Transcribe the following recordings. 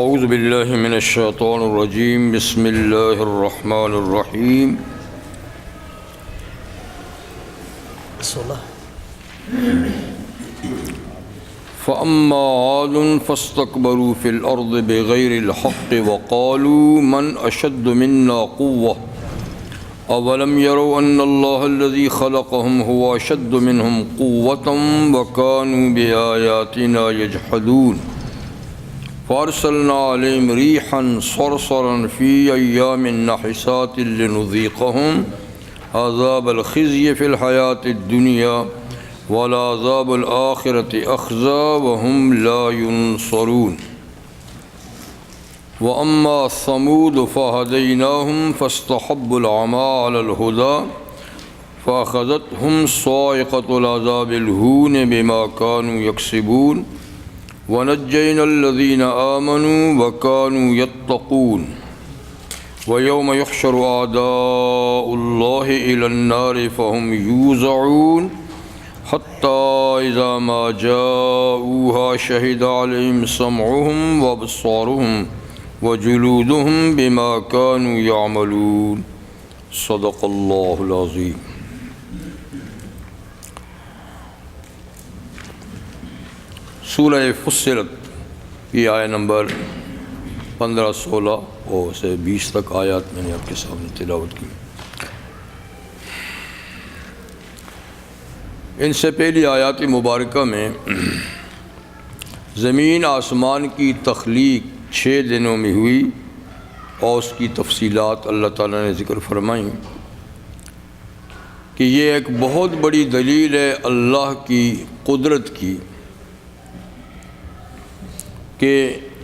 اعوذ باللہ من الشیطان الرجیم بسم اللہ الرحمن الرحیم فأما عاد فاستكبروا في الأرض بغير الحق وقالوا من أشد منا قوة أولم يروا أن الله الذي خلقهم هو أشد منهم قوة وكانوا بآياتنا يجحدون فارسلنا عليهم ريحا صرصرا في أيام نحسات لنذيقهم عذاب الخزي في الحياة الدنيا ولعذاب الآخرة أخزى وهم لا ينصرون وأما ثمود فهديناهم فاستحبوا العمى على الهدى فأخذتهم صاعقة العذاب الهون بما كانوا يكسبون ونجينا الذين آمنوا وكانوا يتقون ويوم يحشر أعداء الله إلى النار فهم يوزعون حتى إذا ما جاءوها شهد عليهم سمعهم وأبصارهم وجلودهم بما كانوا يعملون صدق الله العظيم. سورہ فصلت یہ آیت نمبر 15، 16 اور سے 20 تک آیات میں نے آپ کے سامنے تلاوت کی. ان سے پہلی آیات مبارکہ میں زمین آسمان کی تخلیق 6 دنوں میں ہوئی اور اس کی تفصیلات اللہ تعالیٰ نے ذکر فرمائیں کہ یہ ایک بہت بڑی دلیل ہے اللہ کی قدرت کی کہ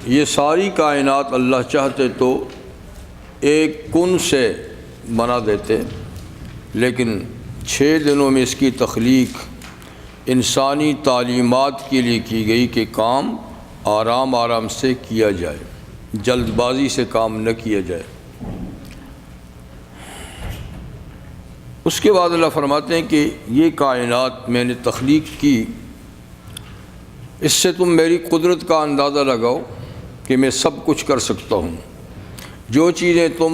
یہ ساری کائنات اللہ چاہتے تو ایک کن سے بنا دیتے، لیکن 6 دنوں میں اس کی تخلیق انسانی تعلیمات کے لیے کی گئی کہ کام آرام آرام سے کیا جائے، جلد بازی سے کام نہ کیا جائے. اس کے بعد اللہ فرماتے ہیں کہ یہ کائنات میں نے تخلیق کی، اس سے تم میری قدرت کا اندازہ لگاؤ کہ میں سب کچھ کر سکتا ہوں. جو چیزیں تم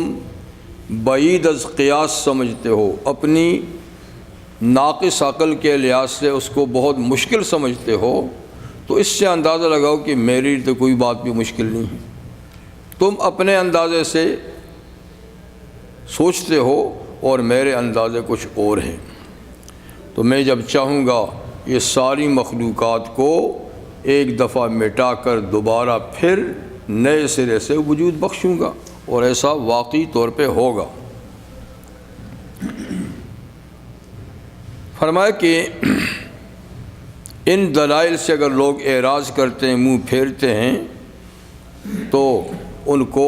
بعید از قیاس سمجھتے ہو، اپنی ناقص عقل کے لحاظ سے اس کو بہت مشکل سمجھتے ہو، تو اس سے اندازہ لگاؤ کہ میرے لیے تو کوئی بات بھی مشکل نہیں ہے. تم اپنے اندازے سے سوچتے ہو اور میرے اندازے کچھ اور ہیں. تو میں جب چاہوں گا یہ ساری مخلوقات کو ایک دفعہ مٹا کر دوبارہ پھر نئے سرے سے وجود بخشوں گا، اور ایسا واقعی طور پہ ہوگا. فرمایا کہ ان دلائل سے اگر لوگ اعراض کرتے ہیں، منہ پھیرتے ہیں، تو ان کو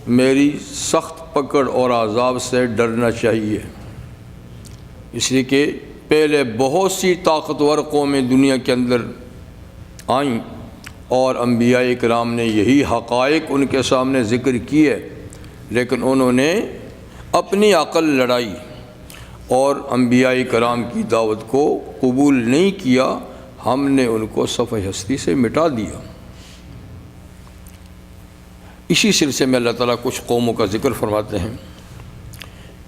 میری سخت پکڑ اور عذاب سے ڈرنا چاہیے. اس لیے کہ پہلے بہت سی طاقتور قومیں دنیا کے اندر آئیں اور انبیاء کرام نے یہی حقائق ان کے سامنے ذکر کیے، لیکن انہوں نے اپنی عقل لڑائی اور انبیاء کرام کی دعوت کو قبول نہیں کیا. ہم نے ان کو صفحہ ہستی سے مٹا دیا. اسی سلسلے میں اللہ تعالیٰ کچھ قوموں کا ذکر فرماتے ہیں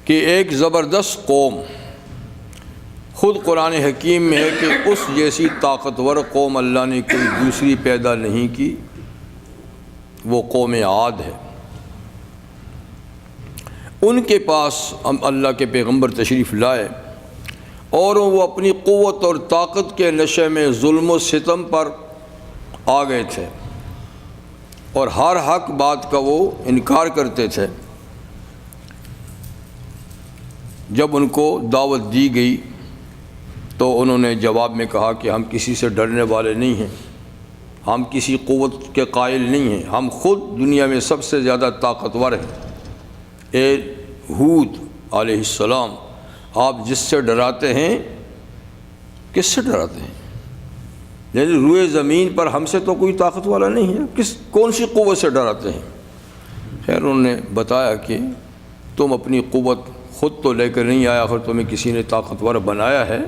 کہ ایک زبردست قوم، خود قرآن حکیم میں ہے کہ اس جیسی طاقتور قوم اللہ نے کوئی دوسری پیدا نہیں کی، وہ قوم عاد ہے. ان کے پاس اللہ کے پیغمبر تشریف لائے اور وہ اپنی قوت اور طاقت کے نشے میں ظلم و ستم پر آ گئے تھے اور ہر حق بات کا وہ انکار کرتے تھے. جب ان کو دعوت دی گئی تو انہوں نے جواب میں کہا کہ ہم کسی سے ڈرنے والے نہیں ہیں، ہم کسی قوت کے قائل نہیں ہیں، ہم خود دنیا میں سب سے زیادہ طاقتور ہیں. اے ہود علیہ السلام، آپ جس سے ڈراتے ہیں، کس سے ڈراتے ہیں؟ یعنی روئے زمین پر ہم سے تو کوئی طاقت والا نہیں ہے، کون سی قوت سے ڈراتے ہیں؟ خیر انہوں نے بتایا کہ تم اپنی قوت خود تو لے کر نہیں آیا، آخر تمہیں کسی نے طاقتور بنایا ہے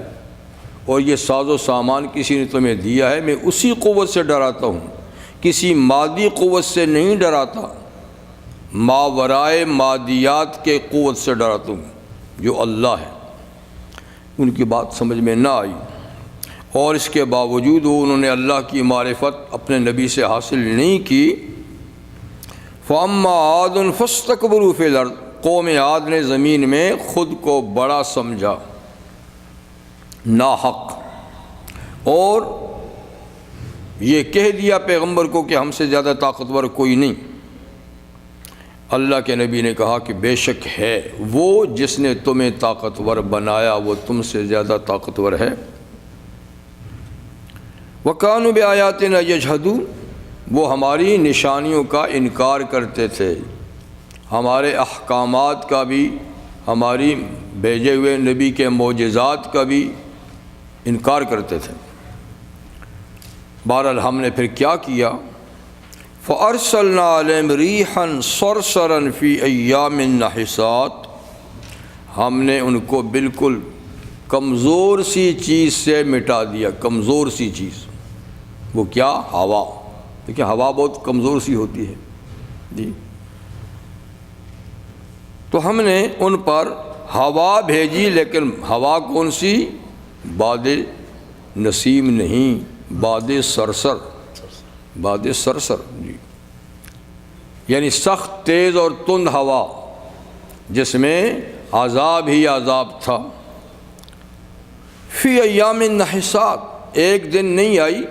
اور یہ ساز و سامان کسی نے تمہیں دیا ہے. میں اسی قوت سے ڈراتا ہوں کسی مادی قوت سے نہیں ڈراتا، ماورائے مادیات کے قوت سے ڈراتا ہوں جو اللہ ہے۔ ان کی بات سمجھ میں نہ آئی، اور اس کے باوجود انہوں نے اللہ کی معرفت اپنے نبی سے حاصل نہیں کی۔ فَأَمَّا عَادٌ فَاسْتَكْبَرُوا فِي الْأَرْضِ، قوم عاد نے زمین میں خود کو بڑا سمجھا ناحق، اور یہ کہہ دیا پیغمبر کو کہ ہم سے زیادہ طاقتور کوئی نہیں۔ اللہ کے نبی نے کہا کہ بے شک ہے وہ جس نے تمہیں طاقتور بنایا، وہ تم سے زیادہ طاقتور ہے۔ وَكَانُوا بِآيَاتِنَا يَجْحَدُونَ، وہ ہماری نشانیوں کا انکار کرتے تھے، ہمارے احکامات کا بھی، ہماری بھیجے ہوئے نبی کے معجزات کا بھی انکار کرتے تھے۔ بہرحال ہم نے پھر کیا کیا؟ فَأَرْسَلْنَا عَلَيْهِمْ رِيحًا صَرْصَرًا فِي أَيَّامٍ نَحِسَاتٍ، ہم نے ان کو بالکل کمزور سی چیز سے مٹا دیا۔ کمزور سی چیز وہ کیا؟ ہوا۔ دیکھیں ہوا بہت کمزور سی ہوتی ہے جی، تو ہم نے ان پر ہوا بھیجی، لیکن ہوا کون سی؟ باد نسیم نہیں، باد صرصر، باد صرصر جی، یعنی سخت تیز اور تند ہوا جس میں عذاب ہی عذاب تھا۔ فی ایام نحسات، ایک دن نہیں آئی،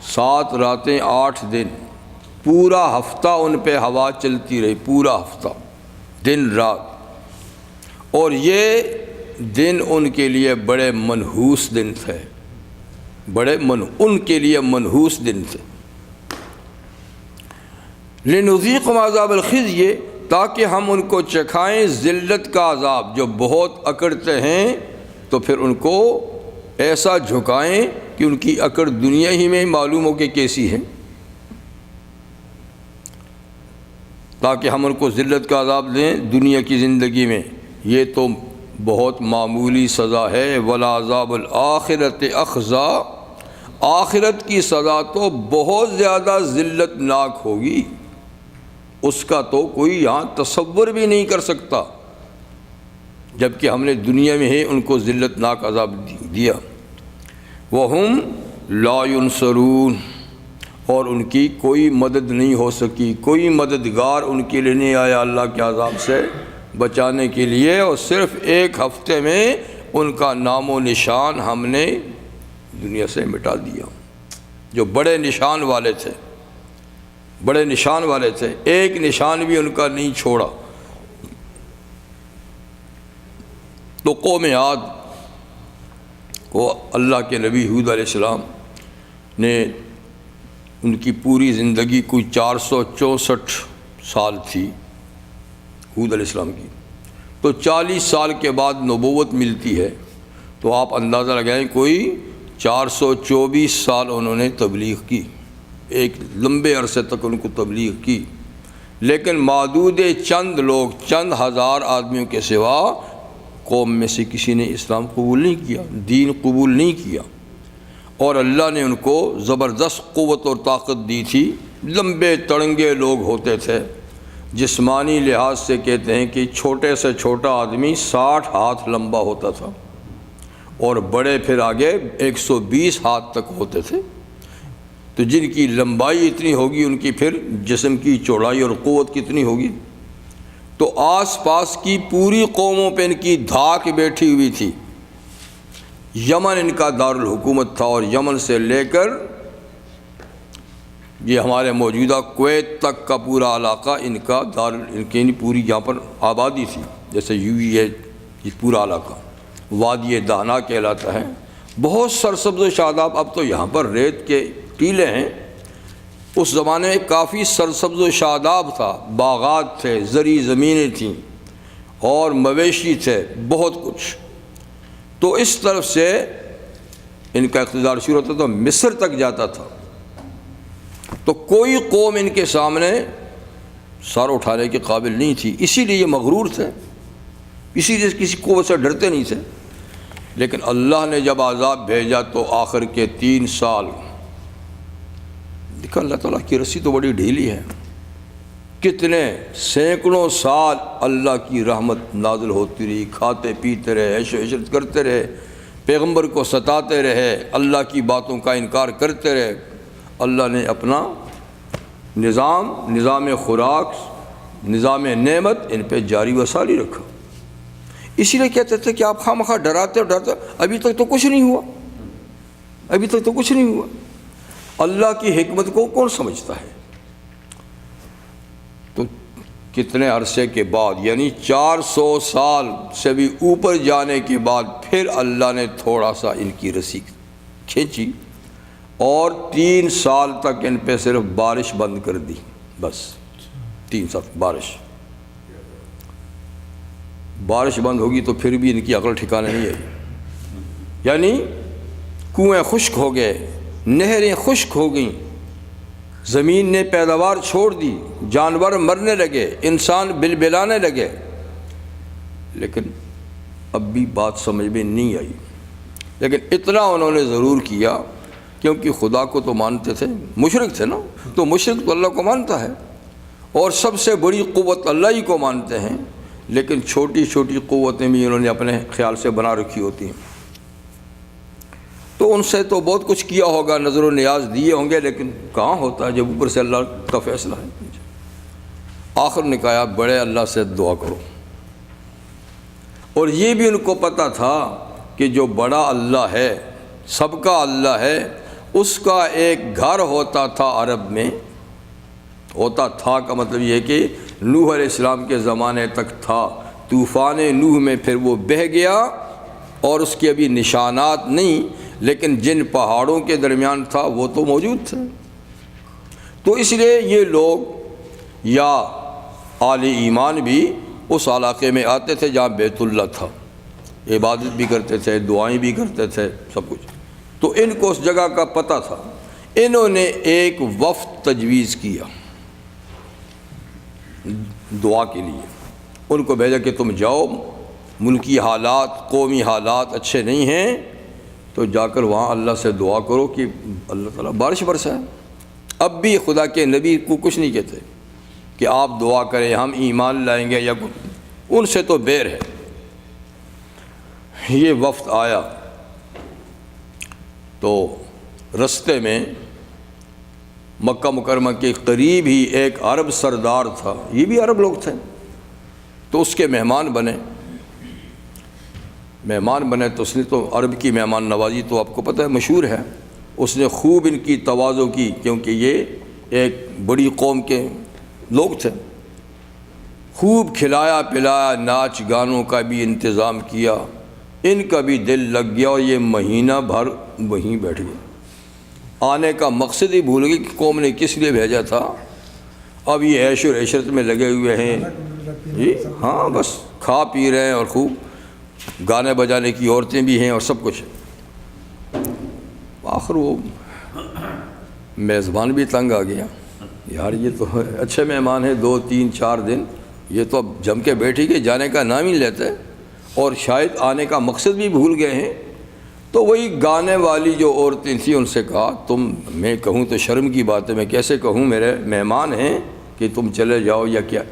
7 راتیں 8 دن، پورا ہفتہ ان پہ ہوا چلتی رہی، پورا ہفتہ دن رات، اور یہ دن ان کے لیے بڑے منحوس دن تھے، ان کے لیے منحوس دن تھے۔ لِنُذِيقَهُمْ عَذَابَ الْخِزْيِ، تاکہ ہم ان کو چکھائیں ذلت کا عذاب۔ جو بہت اکڑتے ہیں تو پھر ان کو ایسا جھکائیں کہ ان کی اکڑ دنیا ہی میں معلوم ہو کہ کیسی ہے، تاکہ ہم ان کو ذلت کا عذاب دیں دنیا کی زندگی میں۔ یہ تو بہت معمولی سزا ہے۔ وَلَعَذَابُ الْآخِرَةِ أَخْزَىٰ، آخرت کی سزا تو بہت زیادہ ذلت ناک ہوگی، اس کا تو کوئی یہاں تصور بھی نہیں کر سکتا، جبکہ ہم نے دنیا میں ہی ان کو ذلت ناک عذاب دیا۔ وَهُمْ لَا يُنصَرُونَ، اور ان کی کوئی مدد نہیں ہو سکی، کوئی مددگار ان کے لیے نہیں آیا اللہ کے عذاب سے بچانے کے لیے، اور صرف ایک ہفتے میں ان کا نام و نشان ہم نے دنیا سے مٹا دیا۔ جو بڑے نشان والے تھے، بڑے نشان والے تھے، ایک نشان بھی ان کا نہیں چھوڑا۔ تو قوم عاد کو اللہ کے نبی ہود علیہ السلام نے، ان کی پوری زندگی کوئی 464 سال تھی ہود علیہ السلام کی، تو 40 سال کے بعد نبوت ملتی ہے، تو آپ اندازہ لگائیں کوئی 424 سال انہوں نے تبلیغ کی، ایک لمبے عرصے تک ان کو تبلیغ کی، لیکن معدود چند لوگ، چند ہزار آدمیوں کے سوا قوم میں سے کسی نے اسلام قبول نہیں کیا، دین قبول نہیں کیا، اور اللہ نے ان کو زبردست قوت اور طاقت دی تھی۔ لمبے تڑنگے لوگ ہوتے تھے، جسمانی لحاظ سے کہتے ہیں کہ چھوٹے سے چھوٹا آدمی 60 ہاتھ لمبا ہوتا تھا، اور بڑے پھر آگے 120 ہاتھ تک ہوتے تھے۔ تو جن کی لمبائی اتنی ہوگی، ان کی پھر جسم کی چوڑائی اور قوت کتنی ہوگی۔ تو آس پاس کی پوری قوموں پہ ان کی دھاک بیٹھی ہوئی تھی۔ یمن ان کا دارالحکومت تھا، اور یمن سے لے کر یہ ہمارے موجودہ کویت تک کا پورا علاقہ ان کا ان کی پوری یہاں پر آبادی تھی۔ جیسے یہ پورا علاقہ وادی دہنا کہلاتا ہے، بہت سرسبز و شاداب۔ اب تو یہاں پر ریت کے ٹیلے ہیں، اس زمانے میں کافی سرسبز و شاداب تھا، باغات تھے، زرعی زمینیں تھیں، اور مویشی تھے، بہت کچھ۔ تو اس طرف سے ان کا اقتدار شروع ہوتا تھا، مصر تک جاتا تھا۔ تو کوئی قوم ان کے سامنے سر اٹھانے کے قابل نہیں تھی، اسی لیے یہ مغرور تھے، اسی لیے کسی قوت سے ڈرتے نہیں تھے۔ لیکن اللہ نے جب عذاب بھیجا تو آخر کے 3 سال دیکھو اللہ تعالیٰ کی رسی تو بڑی ڈھیلی ہے، کتنے سینکڑوں سال اللہ کی رحمت نازل ہوتی رہی، کھاتے پیتے رہے، عیش و عشرت کرتے رہے، پیغمبر کو ستاتے رہے، اللہ کی باتوں کا انکار کرتے رہے، اللہ نے اپنا نظام خوراک، نظام نعمت ان پہ جاری و ساری رکھا۔ اسی لیے کہتے تھے کہ آپ خواہ مخواہ ڈراتے ابھی تک تو کچھ نہیں ہوا، ابھی تک تو کچھ نہیں ہوا۔ اللہ کی حکمت کو کون سمجھتا ہے؟ تو کتنے عرصے کے بعد، یعنی 400 سال سے بھی اوپر جانے کے بعد پھر اللہ نے تھوڑا سا ان کی رسی کھینچی اور 3 سال تک ان پہ صرف بارش بند کر دی، بس 3 سال بارش بند ہوگی تو پھر بھی ان کی عقل ٹھکانے نہیں آئی، یعنی کنویں خشک ہو گئے، نہریں خشک ہو گئیں، زمین نے پیداوار چھوڑ دی، جانور مرنے لگے، انسان بلبلانے لگے، لیکن اب بھی بات سمجھ میں نہیں آئی۔ لیکن اتنا انہوں نے ضرور کیا، کیونکہ خدا کو تو مانتے تھے، مشرک تھے نا، تو مشرک تو اللہ کو مانتا ہے اور سب سے بڑی قوت اللہ ہی کو مانتے ہیں، لیکن چھوٹی چھوٹی قوتیں بھی انہوں نے اپنے خیال سے بنا رکھی ہوتی ہیں۔ تو ان سے تو بہت کچھ کیا ہوگا، نظر و نیاز دیے ہوں گے، لیکن کہاں ہوتا ہے جب اوپر سے اللہ کا فیصلہ ہے۔ آخر نے کہا بڑے اللہ سے دعا کرو، اور یہ بھی ان کو پتہ تھا کہ جو بڑا اللہ ہے، سب کا اللہ ہے، اس کا ایک گھر ہوتا تھا عرب میں، ہوتا تھا کا مطلب یہ ہے کہ نوح علیہ السلام کے زمانے تک تھا، طوفان نوح میں پھر وہ بہہ گیا اور اس کے ابھی نشانات نہیں، لیکن جن پہاڑوں کے درمیان تھا وہ تو موجود تھے۔ تو اس لیے یہ لوگ یا اہل ایمان بھی اس علاقے میں آتے تھے جہاں بیت اللہ تھا، عبادت بھی کرتے تھے، دعائیں بھی کرتے تھے، سب کچھ۔ تو ان کو اس جگہ کا پتہ تھا، انہوں نے ایک وفد تجویز کیا دعا کے لیے، ان کو بھیجا کہ تم جاؤ، ملکی حالات، قومی حالات اچھے نہیں ہیں، تو جا کر وہاں اللہ سے دعا کرو کہ اللہ تعالیٰ بارش برسائے۔ اب بھی خدا کے نبی کو کچھ نہیں کہتے کہ آپ دعا کریں، ہم ایمان لائیں گے یا کچھ، ان سے تو بیر ہے۔ یہ وفد آیا تو رستے میں مکہ مکرمہ کے قریب ہی ایک عرب سردار تھا، یہ بھی عرب لوگ تھے، تو اس کے مہمان بنے تو اس نے تو عرب کی مہمان نوازی تو آپ کو پتہ ہے مشہور ہے، اس نے خوب ان کی تواضع کی، کیونکہ یہ ایک بڑی قوم کے لوگ تھے، خوب کھلایا پلایا، ناچ گانوں کا بھی انتظام کیا، ان کا بھی دل لگ گیا اور یہ مہینہ بھر وہیں بیٹھ گئے۔ آنے کا مقصد ہی بھول گئے کہ قوم نے کس لیے بھیجا تھا، اب یہ عیش و عشرت میں لگے ہوئے ہیں، جی ہاں بس کھا پی رہے ہیں، اور خوب گانے بجانے کی عورتیں بھی ہیں اور سب کچھ۔ آخر وہ میزبان بھی تنگ آ گیا، یار یہ تو اچھے مہمان ہیں، 2 3 4 دن یہ تو اب جم کے بیٹھی گئے، جانے کا نام ہی لیتے، اور شاید آنے کا مقصد بھی بھول گئے ہیں۔ تو وہی گانے والی جو عورتیں تھیں ان سے کہا میں کہوں تو شرم کی بات ہے، میں کیسے کہوں، میرے مہمان ہیں کہ تم چلے جاؤ یا کیا،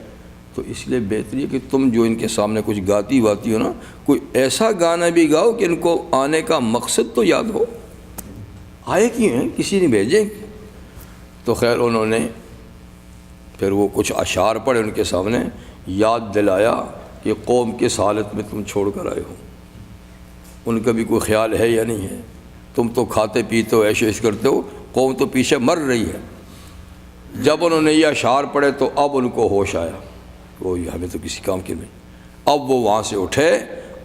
تو اس لیے بہتر ہے کہ تم جو ان کے سامنے کچھ گاتی واتی ہو نا، کوئی ایسا گانا بھی گاؤ کہ ان کو آنے کا مقصد تو یاد ہو، آئے کیوں ہیں، کسی نے بھیجے۔ تو خیر انہوں نے پھر وہ کچھ اشعار پڑھے ان کے سامنے، یاد دلایا کہ قوم کس حالت میں تم چھوڑ کر آئے ہو، ان کا بھی کوئی خیال ہے یا نہیں ہے، تم تو کھاتے پیتے ہو، عیش و عشرت کرتے ہو، قوم تو پیچھے مر رہی ہے۔ جب انہوں نے یہ اشعار پڑھے تو اب ان کو ہوش آیا، وہ ہمیں تو کسی کام کے نہیں۔ اب وہ وہاں سے اٹھے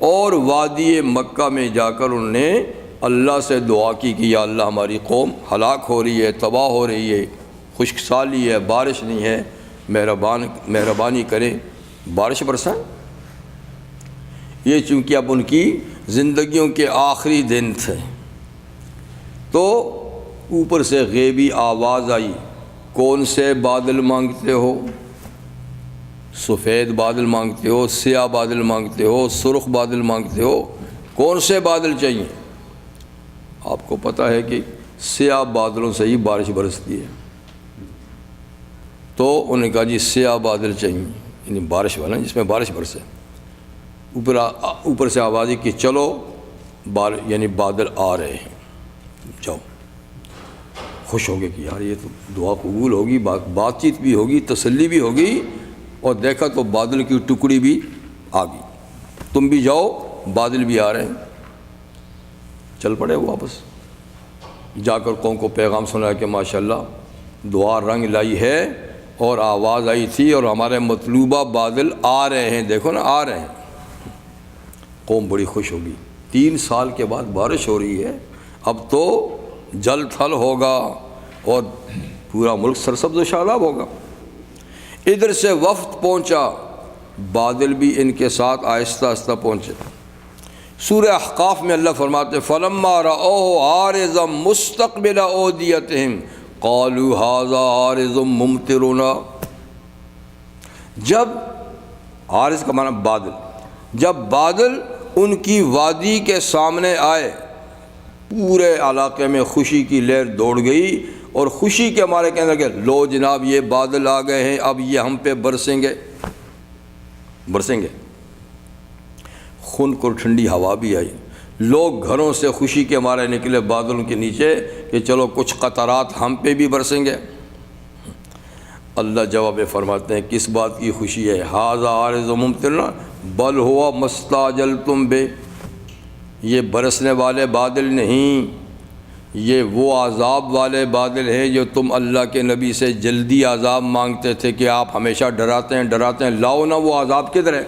اور وادی مکہ میں جا کر انہوں نے اللہ سے دعا کی کہ یا اللہ ہماری قوم ہلاک ہو رہی ہے، تباہ ہو رہی ہے، خشک سالی ہے، بارش نہیں ہے، مہربانی کریں، بارش برسائیں۔ یہ چونکہ اب ان کی زندگیوں کے آخری دن تھے، تو اوپر سے غیبی آواز آئی، کون سے بادل مانگتے ہو، سفید بادل مانگتے ہو، سیاہ بادل مانگتے ہو، سرخ بادل مانگتے ہو، کون سے بادل چاہیے؟ آپ کو پتہ ہے کہ سیاہ بادلوں سے ہی بارش برستی ہے، تو انہوں نے کہا جی سیاہ بادل چاہیے، یعنی بارش والا جس میں بارش برسے۔ اوپر سے آواز آئی کہ چلو یعنی بادل آ رہے ہیں، جاؤ۔ خوش ہو گئے کہ یار یہ تو دعا قبول ہوگی، بات چیت بھی ہوگی، تسلی بھی ہوگی، اور دیکھا تو بادل کی ٹکڑی بھی آ گئی، تم بھی جاؤ بادل بھی آ رہے ہیں۔ چل پڑے واپس، جا کر قوم کو پیغام سنایا کہ ماشاءاللہ دعا رنگ لائی ہے، اور آواز آئی تھی اور ہمارے مطلوبہ بادل آ رہے ہیں، دیکھو نا آ رہے ہیں۔ قوم بڑی خوش ہوگی، 3 سال کے بعد بارش ہو رہی ہے، اب تو جل تھل ہوگا اور پورا ملک سرسبز و شاداب ہوگا۔ ادھر سے وفد پہنچا، بادل بھی ان کے ساتھ آہستہ آہستہ پہنچے۔ سورہ احقاف میں اللہ فرماتے فَلَمَّا رَأَوْهُ عَارِضًا مُسْتَقْبِلَ أَوْدِيَتِهِمْ قَالُوا هَذَا عَارِضٌ مُمْطِرُنَا۔ جب عارض کا معنی بادل، جب بادل ان کی وادی کے سامنے آئے، پورے علاقے میں خوشی کی لہر دوڑ گئی، اور خوشی کے مارے کہنے لگے لو جناب یہ بادل آ گئے ہیں، اب یہ ہم پہ برسیں گے۔ خنک اور ٹھنڈی ہوا بھی آئی، لوگ گھروں سے خوشی کے مارے نکلے بادلوں کے نیچے کہ چلو کچھ قطرات ہم پہ بھی برسیں گے۔ اللہ جواب فرماتے ہیں کس بات کی خوشی ہے؟ ھذا عارض ممطرنا بل ہوا مستعجلتم بہ، یہ برسنے والے بادل نہیں، یہ وہ عذاب والے بادل ہیں جو تم اللہ کے نبی سے جلدی عذاب مانگتے تھے کہ آپ ہمیشہ ڈراتے ہیں، لاؤ نا وہ عذاب کدھر ہے؟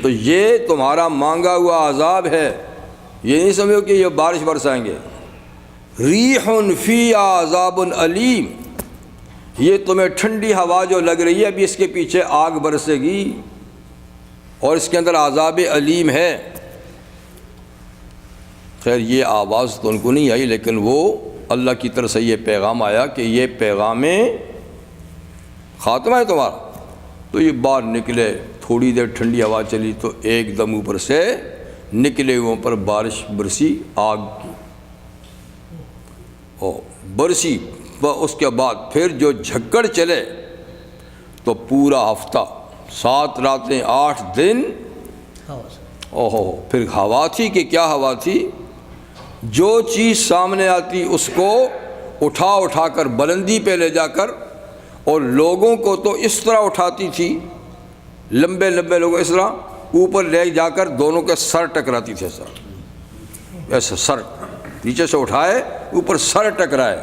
تو یہ تمہارا مانگا ہوا عذاب ہے، یہ نہیں سمجھو کہ یہ بارش برسائیں گے۔ ریح فیہا عذاب علیم، یہ تمہیں ٹھنڈی ہوا جو لگ رہی ہے ابھی اس کے پیچھے آگ برسے گی اور اس کے اندر عذاب علیم ہے۔ خیر یہ آواز تو ان کو نہیں آئی، لیکن وہ اللہ کی طرف سے یہ پیغام آیا کہ یہ پیغام خاتمہ ہے تمہارا۔ تو یہ باہر نکلے، تھوڑی دیر ٹھنڈی ہوا چلی تو ایک دم اوپر سے نکلے ہوئے پر بارش برسی آگ کی، اور برسی اس کے بعد پھر جو جھکڑ چلے تو پورا ہفتہ 7 راتیں 8 دن، اوہو پھر ہوا تھی کہ کیا ہوا تھی، جو چیز سامنے آتی اس کو اٹھا کر بلندی پہ لے جا کر، اور لوگوں کو تو اس طرح اٹھاتی تھی، لمبے لوگوں اس طرح اوپر لے جا کر دونوں کے سر ٹکراتی تھے، ایسا سر نیچے سے اٹھائے اوپر سر ٹکرائے،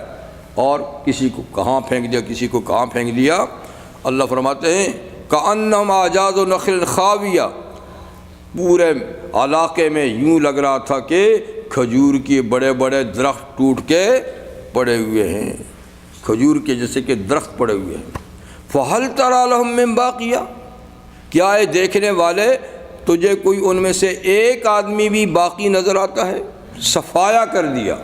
اور کسی کو کہاں پھینک دیا، کسی کو کہاں پھینک دیا۔ اللہ فرماتے ہیں کأنہم اعجاز نخل خاویہ، پورے علاقے میں یوں لگ رہا تھا کہ کھجور کے بڑے بڑے درخت ٹوٹ کے پڑے ہوئے ہیں، کھجور کے جیسے کہ درخت پڑے ہوئے ہیں۔ فَهَلْ تَرَىٰ لَهُم مِّن بَاقِیَةٍ، کیا ہے دیکھنے والے تجھے کوئی ان میں سے ایک آدمی بھی باقی نظر آتا ہے؟ صفایا کر دیا،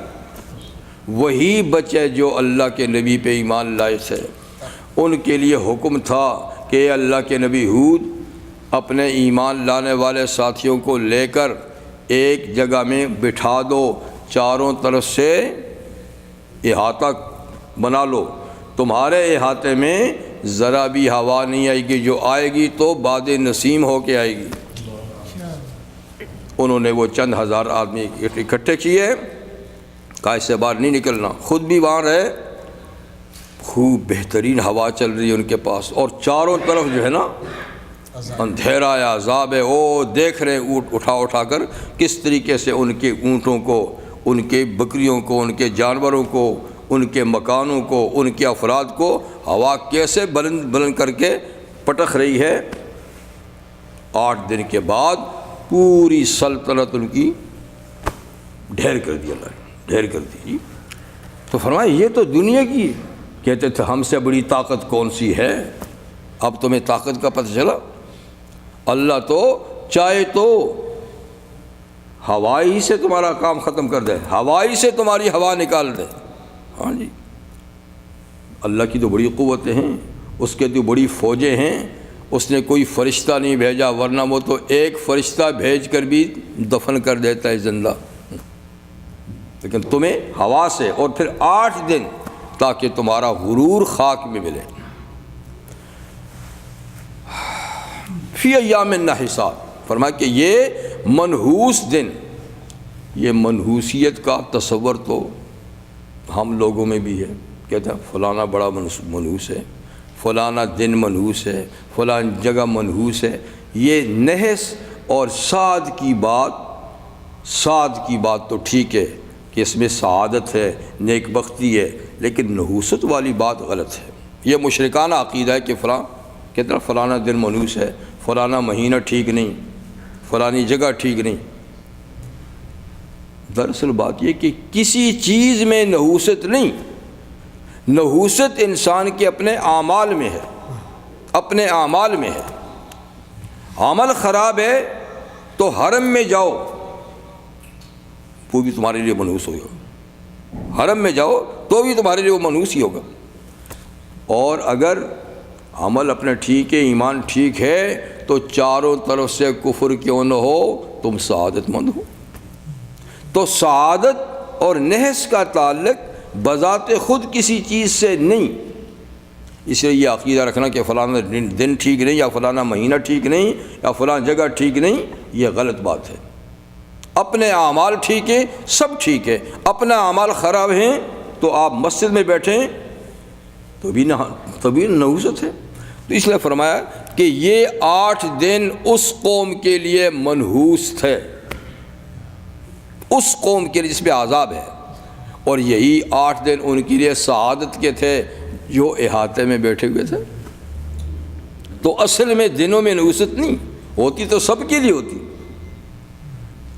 وہی بچے جو اللہ کے نبی پہ ایمان لائے تھے۔ ان کے لیے حکم تھا کہ اے اللہ کے نبی ہود اپنے ایمان لانے والے ساتھیوں کو لے کر ایک جگہ میں بٹھا دو، چاروں طرف سے احاطہ بنا لو، تمہارے احاطے میں ذرا بھی ہوا نہیں آئے گی، جو آئے گی تو باد نسیم ہو کے آئے گی۔ انہوں نے وہ چند ہزار آدمی اکٹھے کیے، کہا اس سے باہر نہیں نکلنا، خود بھی وہاں رہے، خوب بہترین ہوا چل رہی ہے ان کے پاس، اور چاروں طرف جو ہے نا اندھیرا ہے، عذاب ہے، وہ دیکھ رہے ہیں اونٹ اٹھا کر کس طریقے سے ان کے اونٹوں کو، ان کے بکریوں کو، ان کے جانوروں کو، ان کے مکانوں کو، ان کے افراد کو ہوا کیسے بلند کر کے پٹخ رہی ہے۔ 8 دن کے بعد پوری سلطنت ان کی ڈھیر کر دی، اللہ نے ڈھیر کر دی۔ تو فرمایا یہ تو دنیا کی، کہتے تھے ہم سے بڑی طاقت کون سی ہے، اب تمہیں طاقت کا پتہ چلا؟ اللہ تو چاہے تو ہوائی سے تمہارا کام ختم کر دے، ہوائی سے تمہاری ہوا نکال دے۔ ہاں جی، اللہ کی تو بڑی قوتیں ہیں، اس کے تو بڑی فوجیں ہیں، اس نے کوئی فرشتہ نہیں بھیجا، ورنہ وہ تو ایک فرشتہ بھیج کر بھی دفن کر دیتا ہے زندہ، لیکن تمہیں ہوا سے، اور پھر 8 دن تاکہ تمہارا غرور خاک میں ملے۔ فی ایام نحسات، فرمایا کہ یہ منحوس دن، یہ منحوسیت کا تصور تو ہم لوگوں میں بھی ہے، کہتے ہیں فلانا بڑا منحوس ہے، فلانا دن منحوس ہے، فلان جگہ منحوس ہے۔ یہ نحس اور سعد کی بات تو ٹھیک ہے کہ اس میں سعادت ہے، نیک بختی ہے، لیکن نحوست والی بات غلط ہے۔ یہ مشرکانہ عقیدہ ہے کہ کہتے فلانا دن منحوس ہے، فلانا مہینہ ٹھیک نہیں، فلانی جگہ ٹھیک نہیں۔ دراصل بات یہ کہ کسی چیز میں نحوست نہیں، نحوست انسان کے اپنے اعمال میں ہے، اپنے اعمال میں ہے۔ عمل خراب ہے تو حرم میں جاؤ، وہ بھی تمہارے لیے منحوس ہوگا، حرم میں جاؤ تو بھی تمہارے لیے وہ منحوس ہی ہوگا۔ اور اگر عمل اپنے ٹھیک ہے، ایمان ٹھیک ہے، تو چاروں طرف سے کفر کیوں نہ ہو تم سعادت مند ہو۔ تو سعادت اور نحس کا تعلق بذات خود کسی چیز سے نہیں، اس لیے یہ عقیدہ رکھنا کہ فلانا دن ٹھیک نہیں، یا فلانا مہینہ ٹھیک نہیں، یا فلاں جگہ ٹھیک نہیں، یہ غلط بات ہے۔ اپنے اعمال ٹھیک ہیں، سب ٹھیک ہے۔ اپنا اعمال خراب ہیں تو آپ مسجد میں بیٹھیں تو بھی نحوست ہے۔ تو اس لیے فرمایا کہ یہ 8 دن اس قوم کے لیے منحوس تھے، اس قوم کے لیے جس پہ عذاب ہے، اور یہی 8 دن ان کے لیے سعادت کے تھے جو احاطے میں بیٹھے ہوئے تھے۔ تو اصل میں دنوں میں نحوست نہیں ہوتی، تو سب کے لیے ہوتی،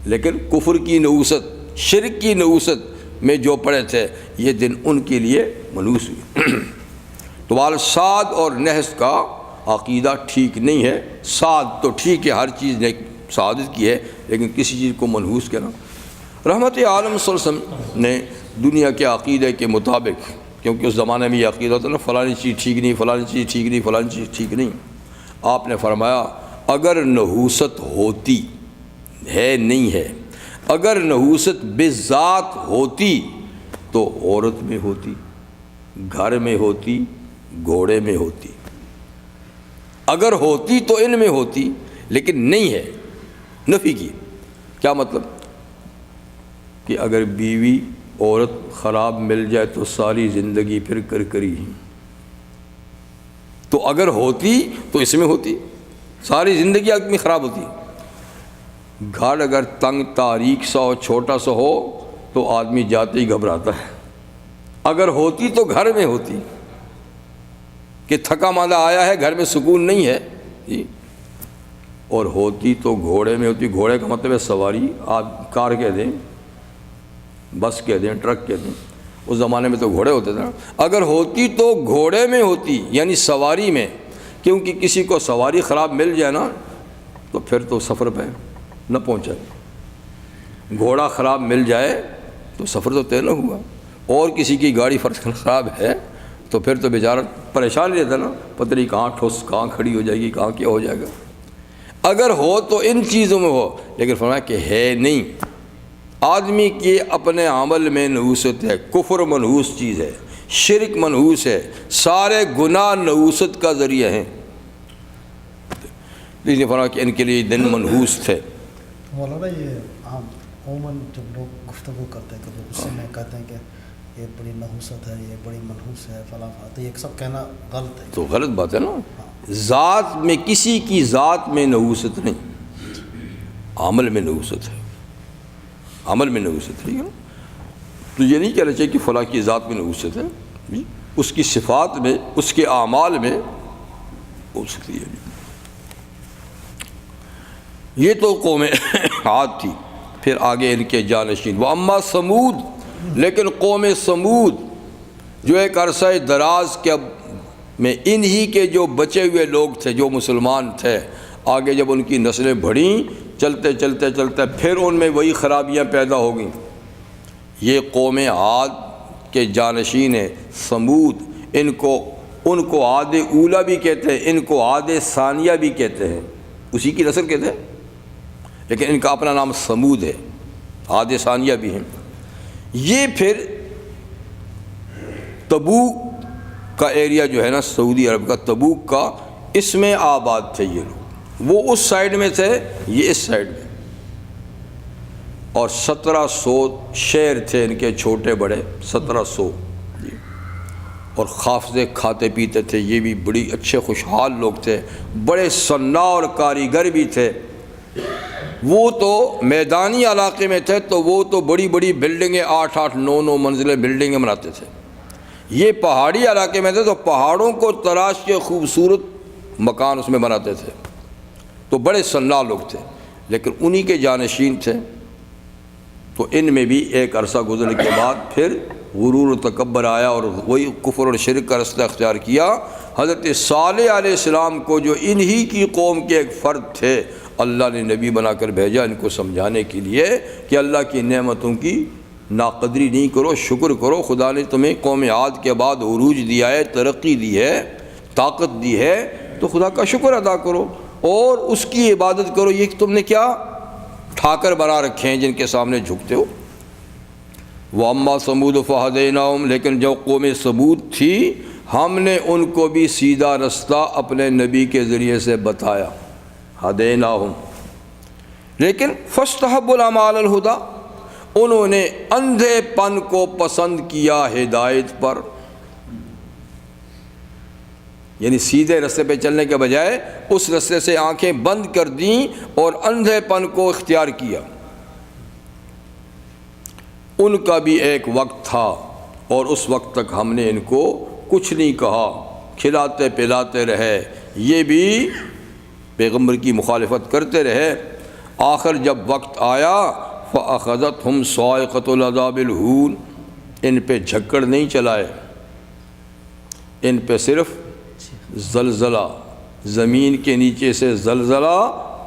لیکن کفر کی نحوست، شرک کی نحوست میں جو پڑے تھے یہ دن ان کے لیے منحوس ہوئے۔ تو سعد اور نحس کا عقیدہ ٹھیک نہیں ہے۔ سعد تو ٹھیک ہے، ہر چیز نے سعادت کی ہے، لیکن کسی چیز کو منحوس کہنا۔ رحمت عالم صلی اللہ علیہ وسلم نے دنیا کے عقیدے کے مطابق، کیونکہ اس زمانے میں یہ عقیدہ ہوتا ہے نا فلانی چیز ٹھیک نہیں، فلانی چیز ٹھیک نہیں، فلانی چیز ٹھیک نہیں، آپ نے فرمایا اگر نحوست ہوتی ہے، نہیں ہے، اگر نحوست بذات ہوتی تو عورت میں ہوتی، گھر میں ہوتی، گھوڑے میں ہوتی۔ اگر ہوتی تو ان میں ہوتی، لیکن نہیں ہے، نفی کی۔ کیا مطلب؟ کہ اگر بیوی عورت خراب مل جائے تو ساری زندگی پھر کری ہی، تو اگر ہوتی تو اس میں ہوتی، ساری زندگی آدمی خراب ہوتی۔ گھر اگر تنگ تاریک سا ہو، چھوٹا سا ہو، تو آدمی جاتے ہی گھبراتا ہے۔ اگر ہوتی تو گھر میں ہوتی، کہ تھکا ماندہ آیا ہے، گھر میں سکون نہیں ہے جی، اور ہوتی تو گھوڑے میں ہوتی۔ گھوڑے کا مطلب ہے سواری، آپ کار کہہ دیں، بس کہہ دیں، ٹرک کہہ دیں، اس زمانے میں تو گھوڑے ہوتے تھے۔ اگر ہوتی تو گھوڑے میں ہوتی، یعنی سواری میں، کیونکہ کسی کو سواری خراب مل جائے نا تو پھر تو سفر پہ نہ پہنچے۔ گھوڑا خراب مل جائے تو سفر تو طے نہ ہوا، اور کسی کی گاڑی خراب ہے تو پھر تو بیچارہ پریشان رہتا نا، پتہ نہیں کہاں ٹھوس، کہاں کھڑی ہو جائے گی، کہاں کیا ہو جائے گا۔ اگر ہو تو ان چیزوں میں ہو، لیکن فرمایا کہ ہے نہیں۔ آدمی کے اپنے عمل میں نحوست ہے، کفر منحوس چیز ہے، شرک منحوس ہے، سارے گناہ نحوست کا ذریعہ ہیں۔ اس نے فرمایا کہ ان کے لیے دن منحوس تھے۔ مولانا یہ عام عموماً جب لوگ گفتگو کرتے ہیں کبھی غصے میں کہتے ہیں کہ یہ بڑی نحوست ہے، یہ بڑی منحوس ہے، فلاں تو یہ سب کہنا غلط ہے۔ تو غلط بات ہے نا، ذات میں کسی کی ذات میں نحوست نہیں، عمل میں نحوست ہے، عمل میں نحوست ہے۔ تو یہ نہیں کہنا چاہیے کہ فلاں کی ذات میں نحوست ہے، اس کی صفات میں، اس کے اعمال میں ہو سکتی ہے۔ یہ تو قوم عاد تھی، پھر آگے ان کے جانشین واما سمود، لیکن قوم سمود جو ایک عرصہ دراز کے میں انہی کے جو بچے ہوئے لوگ تھے، جو مسلمان تھے، آگے جب ان کی نسلیں بڑھیں، چلتے چلتے چلتے پھر ان میں وہی خرابیاں پیدا ہو گئیں۔ یہ قوم عاد کے جانشین ہیں سمود، ان کو عاد اولا بھی کہتے ہیں، ان کو عاد ثانیہ بھی کہتے ہیں، اسی کی نسل کہتے ہیں، لیکن ان کا اپنا نام سمود ہے، عاد ثانیہ بھی ہیں۔ یہ پھر تبوک کا ایریا جو ہے نا، سعودی عرب کا تبوک کا، اس میں آباد تھے یہ لوگ، وہ اس سائڈ میں تھے، یہ اس سائڈ میں، اور 1700 شیر تھے ان کے چھوٹے بڑے، 1700 جی، اور حافظے کھاتے پیتے تھے، یہ بھی بڑی اچھے خوشحال لوگ تھے، بڑے صناع اور کاریگر بھی تھے۔ وہ تو میدانی علاقے میں تھے تو وہ تو بڑی بڑی بلڈنگیں 8-8 9-9 منزلیں بلڈنگیں بناتے تھے۔ یہ پہاڑی علاقے میں تھے تو پہاڑوں کو تراش کے خوبصورت مکان اس میں بناتے تھے، تو بڑے صناع لوگ تھے، لیکن انہی کے جانشین تھے۔ تو ان میں بھی ایک عرصہ گزرنے کے بعد پھر غرور و تکبر آیا اور وہی کفر اور شرک کا رستہ اختیار کیا۔ حضرت صالح علیہ السلام کو جو انہی کی قوم کے ایک فرد تھے، اللہ نے نبی بنا کر بھیجا ان کو سمجھانے کے لیے کہ اللہ کی نعمتوں کی ناقدری نہیں کرو، شکر کرو، خدا نے تمہیں قوم عاد کے بعد عروج دیا ہے، ترقی دی ہے، طاقت دی ہے، تو خدا کا شکر ادا کرو اور اس کی عبادت کرو۔ یہ تم نے کیا ٹھاکر بنا رکھے ہیں جن کے سامنے جھکتے ہو۔ وَأَمَّا ثَمُودُ فَهَدَيْنَاهُمْ، لیکن جو قوم ثمود تھی ہم نے ان کو بھی سیدھا رستہ اپنے نبی کے ذریعے سے بتایا، ہدیناہم، لیکن فاستحبوا العمى علی الہدی، انہوں نے اندھے پن کو پسند کیا ہدایت پر، یعنی سیدھے رستے پہ چلنے کے بجائے اس رستے سے آنکھیں بند کر دیں اور اندھے پن کو اختیار کیا۔ ان کا بھی ایک وقت تھا اور اس وقت تک ہم نے ان کو کچھ نہیں کہا، کھلاتے پلاتے رہے، یہ بھی پیغمبر کی مخالفت کرتے رہے۔ آخر جب وقت آیا فَأَخَذَتْهُمْ صَاعِقَةُ الْعَذَابِ الْهُونِ، ان پہ جھکڑ نہیں چلائے، ان پہ صرف زلزلہ، زمین کے نیچے سے زلزلہ،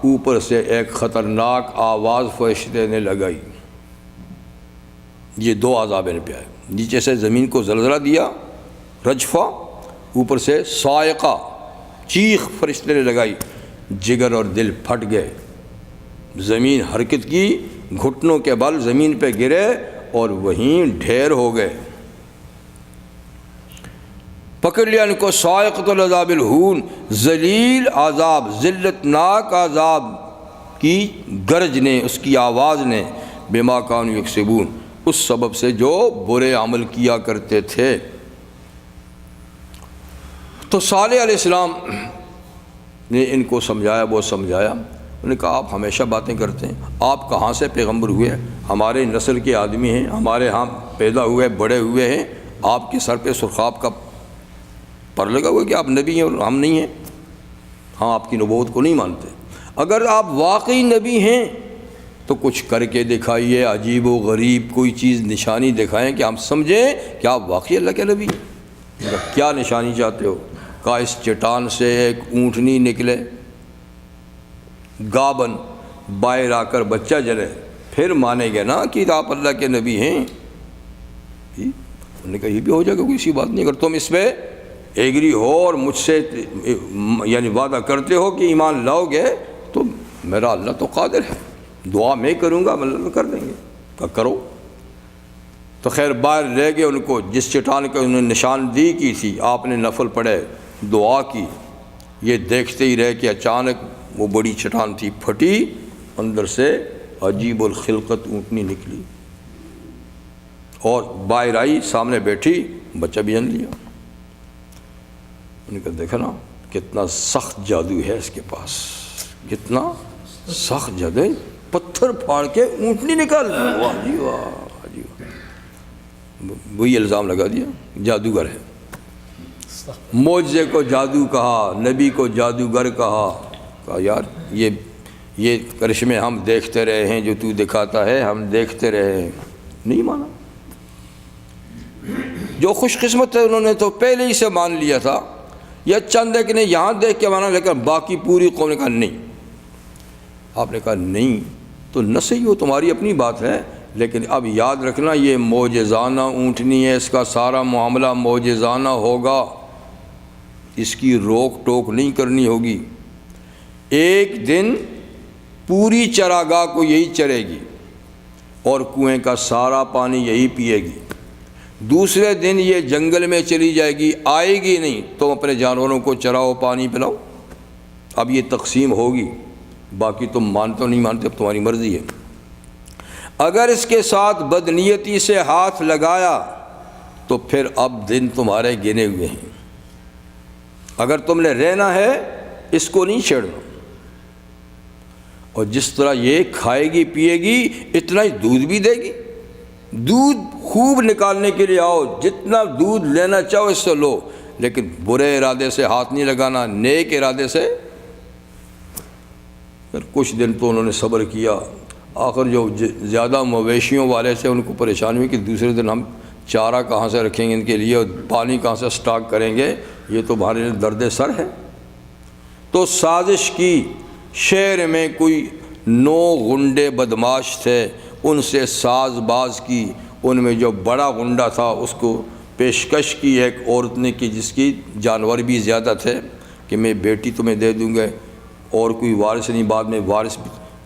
اوپر سے ایک خطرناک آواز فرشتے نے لگائی۔ یہ دو عذاب ان پہ آئے، نیچے سے زمین کو زلزلہ دیا، رجفہ، اوپر سے صاعقہ، چیخ فرشتے نے لگائی، جگر اور دل پھٹ گئے، زمین حرکت کی، گھٹنوں کے بل زمین پہ گرے اور وہیں ڈھیر ہو گئے۔ پکڑ لیا ان کو صاعقۃ العذاب الہون، ذلیل عذاب، ذلتناک عذاب کی گرج نے، اس کی آواز نے، بما کانوا یکسبون، اس سبب سے جو برے عمل کیا کرتے تھے۔ تو صالح علیہ السلام نے ان کو سمجھایا، وہ سمجھایا، انہوں نے کہا آپ ہمیشہ باتیں کرتے ہیں، آپ کہاں سے پیغمبر ہوئے؟ ہمارے نسل کے آدمی ہیں، ہمارے ہاں پیدا ہوئے بڑے ہوئے ہیں، آپ کے سر پہ سرخاب کا پر لگا ہوا کہ آپ نبی ہیں اور ہم نہیں ہیں، ہاں آپ کی نبوت کو نہیں مانتے۔ اگر آپ واقعی نبی ہیں تو کچھ کر کے دکھائیے، عجیب و غریب کوئی چیز نشانی دکھائیں کہ ہم سمجھیں کہ آپ واقعی اللہ کے نبی ہیں۔ کیا نشانی چاہتے ہو؟ کہا اس چٹان سے ایک اونٹنی نکلے، گابن، باہر آ کر بچہ جلے، پھر مانیں گے نا کہ آپ اللہ کے نبی ہیں۔ انہوں نے کہا یہ بھی ہو جائے گا، کوئی سی بات نہیں، اگر تم اس پہ ایگری ہو اور مجھ سے یعنی وعدہ کرتے ہو کہ ایمان لاؤ گے تو میرا اللہ تو قادر ہے، دعا میں کروں گا، اللہ کر دیں گے۔ کہا کرو۔ تو خیر باہر لے گئے ان کو، جس چٹان کا انہوں نے نشاندہی کی تھی، آپ نے نفل پڑھے، دعا کی، یہ دیکھتے ہی رہے کہ اچانک وہ بڑی چٹان تھی پھٹی، اندر سے عجیب الخلقت اونٹنی نکلی اور باہر آئی، سامنے بیٹھی، بچہ بھی جن لیا۔ انہوں نے کہا دیکھا نا کتنا سخت جادو ہے اس کے پاس، کتنا سخت جادو ہے، پتھر پھاڑ کے اونٹنی نکال، واہ جی واہ جی واہ، وہی الزام لگا دیا جادوگر ہے۔ معجزے کو جادو کہا، نبی کو جادوگر کہا یار یہ کرشمے ہم دیکھتے رہے ہیں، جو تو دکھاتا ہے ہم دیکھتے رہے ہیں، نہیں مانا۔ جو خوش قسمت ہے انہوں نے تو پہلے ہی سے مان لیا تھا، یا چند ایک نے یہاں دیکھ کے مانا، لیکن باقی پوری قوم نے کہا نہیں۔ آپ نے کہا نہیں تو نہ صحیح ہو، تمہاری اپنی بات ہے، لیکن اب یاد رکھنا یہ معجزانہ اونٹنی ہے، اس کا سارا معاملہ معجزانہ ہوگا، اس کی روک ٹوک نہیں کرنی ہوگی۔ ایک دن پوری چراگاہ کو یہی چرے گی اور کنویں کا سارا پانی یہی پیے گی، دوسرے دن یہ جنگل میں چلی جائے گی، آئے گی نہیں، تم اپنے جانوروں کو چراؤ، پانی پلاؤ، اب یہ تقسیم ہوگی، باقی تم مانتے ہو نہیں مانتے اب تمہاری مرضی ہے۔ اگر اس کے ساتھ بدنیتی سے ہاتھ لگایا تو پھر اب دن تمہارے گنے ہوئے ہیں۔ اگر تم نے رہنا ہے اس کو نہیں چھیڑنا، اور جس طرح یہ کھائے گی پیے گی اتنا ہی دودھ بھی دے گی۔ دودھ خوب نکالنے کے لیے آؤ، جتنا دودھ لینا چاہو اس سے لو، لیکن برے ارادے سے ہاتھ نہیں لگانا، نیک ارادے سے۔ پھر کچھ دن تو انہوں نے صبر کیا، آخر جو زیادہ مویشیوں والے تھے ان کو پریشانی ہوئی کہ دوسرے دن ہم چارہ کہاں سے رکھیں گے ان کے لیے، اور پانی کہاں سے سٹاک کریں گے، یہ تو ہمارے لیے درد سر ہے۔ تو سازش کی، شہر میں کوئی 9 غنڈے بدماش تھے، ان سے ساز باز کی، ان میں جو بڑا غنڈہ تھا اس کو پیشکش کی ایک عورت نے کی جس کی جانور بھی زیادہ تھے کہ میں بیٹی تمہیں دے دوں گا، اور کوئی وارث نہیں، بعد میں وارث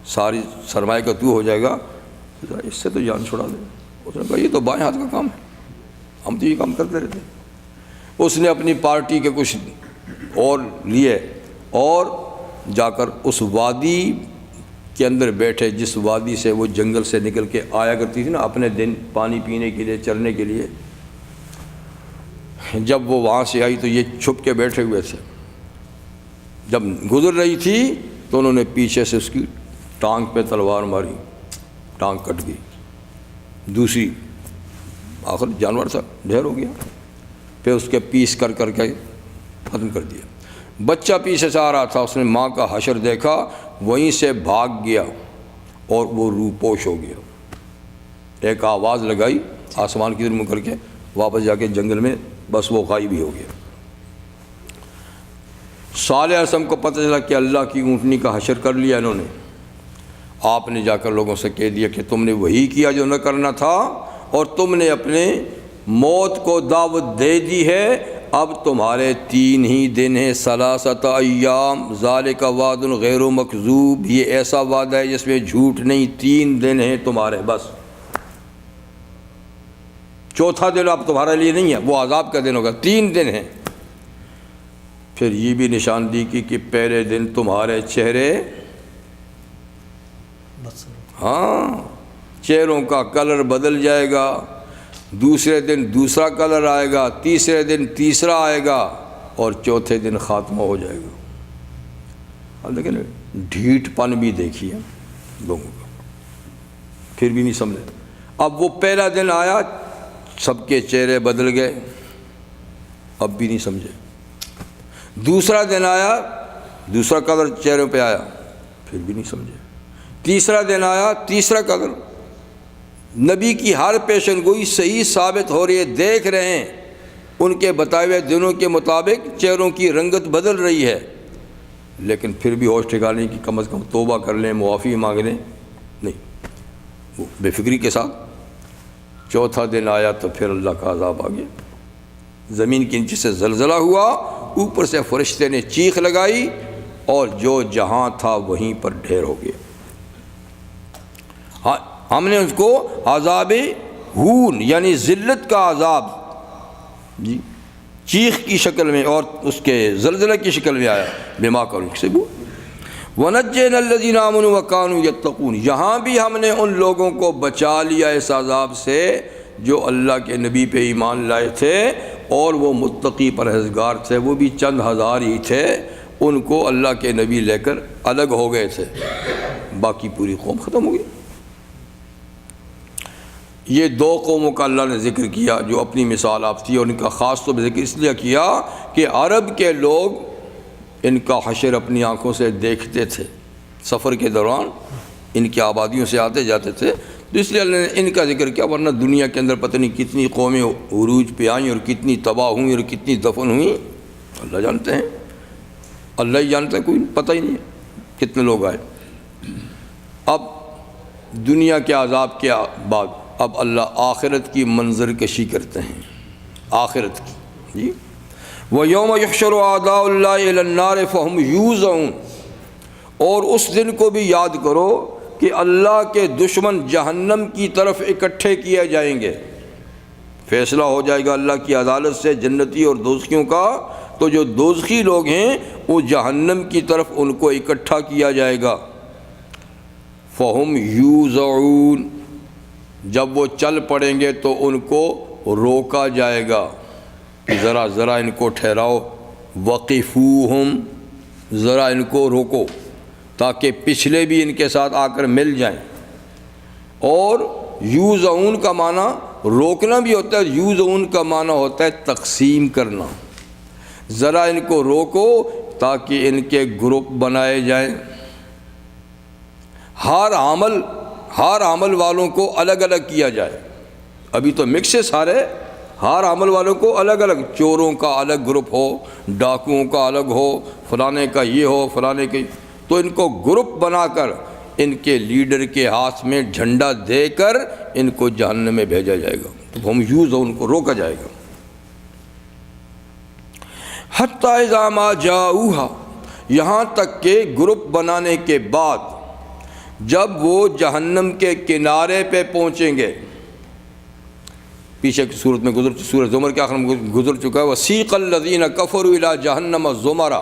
ساری سرمایہ کا تو ہو جائے گا، اس سے تو جان چھڑا دے۔ اس نے کہا یہ تو بائیں ہاتھ کا کام ہے، ہم تو یہ کام کرتے رہتے ہیں۔ اس نے اپنی پارٹی کے کچھ اور لیے اور جا کر اس وادی کے اندر بیٹھے جس وادی سے وہ جنگل سے نکل کے آیا کرتی تھی نا اپنے دن پانی پینے کے لیے، چرنے کے لیے۔ جب وہ وہاں سے آئی تو یہ چھپ کے بیٹھے ہوئے تھے، جب گزر رہی تھی تو انہوں نے پیچھے سے اس کی ٹانگ پہ تلوار ماری، ٹانگ کٹ گئی، دوسری، آخر جانور تھا ڈھیر ہو گیا، پھر اس کے پیس کر کر کے ختم کر دیا۔ بچہ پیچھے سے آ رہا تھا، اس نے ماں کا حشر دیکھا، وہیں سے بھاگ گیا اور وہ روپوش ہو گیا۔ ایک آواز لگائی آسمان کی طرف منہ کر کے، واپس جا کے جنگل میں بس وہ غائب ہی ہو گیا۔ صالح علیہ السلام کو پتہ چلا کہ اللہ کی اونٹنی کا حشر کر لیا انہوں نے۔ آپ نے جا کر لوگوں سے کہہ دیا کہ تم نے وہی کیا جو نہ کرنا تھا، اور تم نے اپنے موت کو دعوت دے دی ہے، اب تمہارے 3 ہی دن ہیں، 3 ایام، ذالک وعد غیر مکذوب، یہ ایسا وعدہ ہے جس میں جھوٹ نہیں، 3 دن ہیں تمہارے بس، چوتھا دن اب تمہارے لیے نہیں ہے، وہ عذاب کا دن ہوگا، 3 دن ہیں۔ پھر یہ بھی نشاندہی کی کہ پہلے دن تمہارے چہرے، ہاں چہروں کا کلر بدل جائے گا، دوسرے دن دوسرا کلر آئے گا، تیسرے دن تیسرا آئے گا، اور چوتھے دن خاتمہ ہو جائے گا۔ اب لیکن ڈھیٹ پن بھی دیکھیے لوگوں کا، پھر بھی نہیں سمجھے۔ اب وہ پہلا دن آیا، سب کے چہرے بدل گئے، اب بھی نہیں سمجھے۔ دوسرا دن آیا، دوسرا کلر چہروں پہ آیا، پھر بھی نہیں سمجھے۔ تیسرا دن آیا، تیسرا کلر۔ نبی کی ہر پیشن گوئی صحیح ثابت ہو رہی ہے، دیکھ رہے ہیں ان کے بتائے ہوئے دنوں کے مطابق چہروں کی رنگت بدل رہی ہے، لیکن پھر بھی ہوش ٹھکانے کی کم از کم توبہ کر لیں، معافی مانگ لیں، نہیں، وہ بے فکری کے ساتھ۔ چوتھا دن آیا تو پھر اللہ کا عذاب آ گیا، زمین کے نیچے سے زلزلہ ہوا، اوپر سے فرشتے نے چیخ لگائی، اور جو جہاں تھا وہیں پر ڈھیر ہو گیا۔ ہاں ہم نے اس کو عذاب ہون یعنی ذلت کا عذاب جی چیخ کی شکل میں اور اس کے زلزلے کی شکل میں آیا، بما كانوا يكسبون وَنَجَّيْنَا الَّذِينَ آمَنُوا وَكَانُوا يَتَّقُونَ۔ یہاں بھی ہم نے ان لوگوں کو بچا لیا اس عذاب سے جو اللہ کے نبی پہ ایمان لائے تھے اور وہ متقی پرہیزگار تھے، وہ بھی چند ہزار ہی تھے، ان کو اللہ کے نبی لے کر الگ ہو گئے تھے، باقی پوری قوم ختم ہو گئی۔ یہ 2 قوموں کا اللہ نے ذکر کیا جو اپنی مثال آپ تھی، اور ان کا خاص طور پہ ذکر اس لیے کیا کہ عرب کے لوگ ان کا حشر اپنی آنکھوں سے دیکھتے تھے، سفر کے دوران ان کی آبادیوں سے آتے جاتے تھے، تو اس لیے اللہ نے ان کا ذکر کیا، ورنہ دنیا کے اندر پتہ نہیں کتنی قومیں عروج پہ آئیں اور کتنی تباہ ہوئیں اور کتنی دفن ہوئیں، اللہ جانتے ہیں، اللہ ہی جانتا ہے، کوئی پتہ ہی نہیں ہے کتنے لوگ آئے۔ اب دنیا کے عذاب کے بعد اب اللہ آخرت کی منظر کشی کرتے ہیں، آخرت کی جی۔ وَيَوْمَ يُحْشَرُ أَعْدَاءُ اللَّهِ إِلَى النَّارِ فَهُمْ يُوزَعُونَ، اور اس دن کو بھی یاد کرو کہ اللہ کے دشمن جہنم کی طرف اکٹھے کیے جائیں گے، فیصلہ ہو جائے گا اللہ کی عدالت سے جنتی اور دوزخیوں کا، تو جو دوزخی لوگ ہیں وہ جہنم کی طرف ان کو اکٹھا کیا جائے گا۔ فہم یوزعون، جب وہ چل پڑیں گے تو ان کو روکا جائے گا، ذرا ان کو ٹھہراؤ، وقفوہم، ذرا ان کو روکو، تاکہ پچھلے بھی ان کے ساتھ آ کر مل جائیں۔ اور یوزعون کا معنی روکنا بھی ہوتا ہے، یوزعون کا معنی ہوتا ہے تقسیم کرنا، ذرا ان کو روکو تاکہ ان کے گروپ بنائے جائیں۔ ہر عمل والوں کو الگ الگ کیا جائے، ابھی تو مکس ہے سارے، ہر عمل والوں کو الگ الگ، چوروں کا الگ گروپ ہو، ڈاکوؤں کا الگ ہو، فلانے کا یہ ہو، فلانے کے، تو ان کو گروپ بنا کر ان کے لیڈر کے ہاتھ میں جھنڈا دے کر ان کو جہنم میں بھیجا جائے گا، تو ہم ان کو روکا جائے گا۔ حتی اذا ما جاؤہا، یہاں تک کہ گروپ بنانے کے بعد جب وہ جہنم کے کنارے پہ پہنچیں گے، پیچھے کی صورت میں سورۃ زمر کے آخر میں گزر چکا ہے، وسیق الذین کفروا الی جہنم زمرا،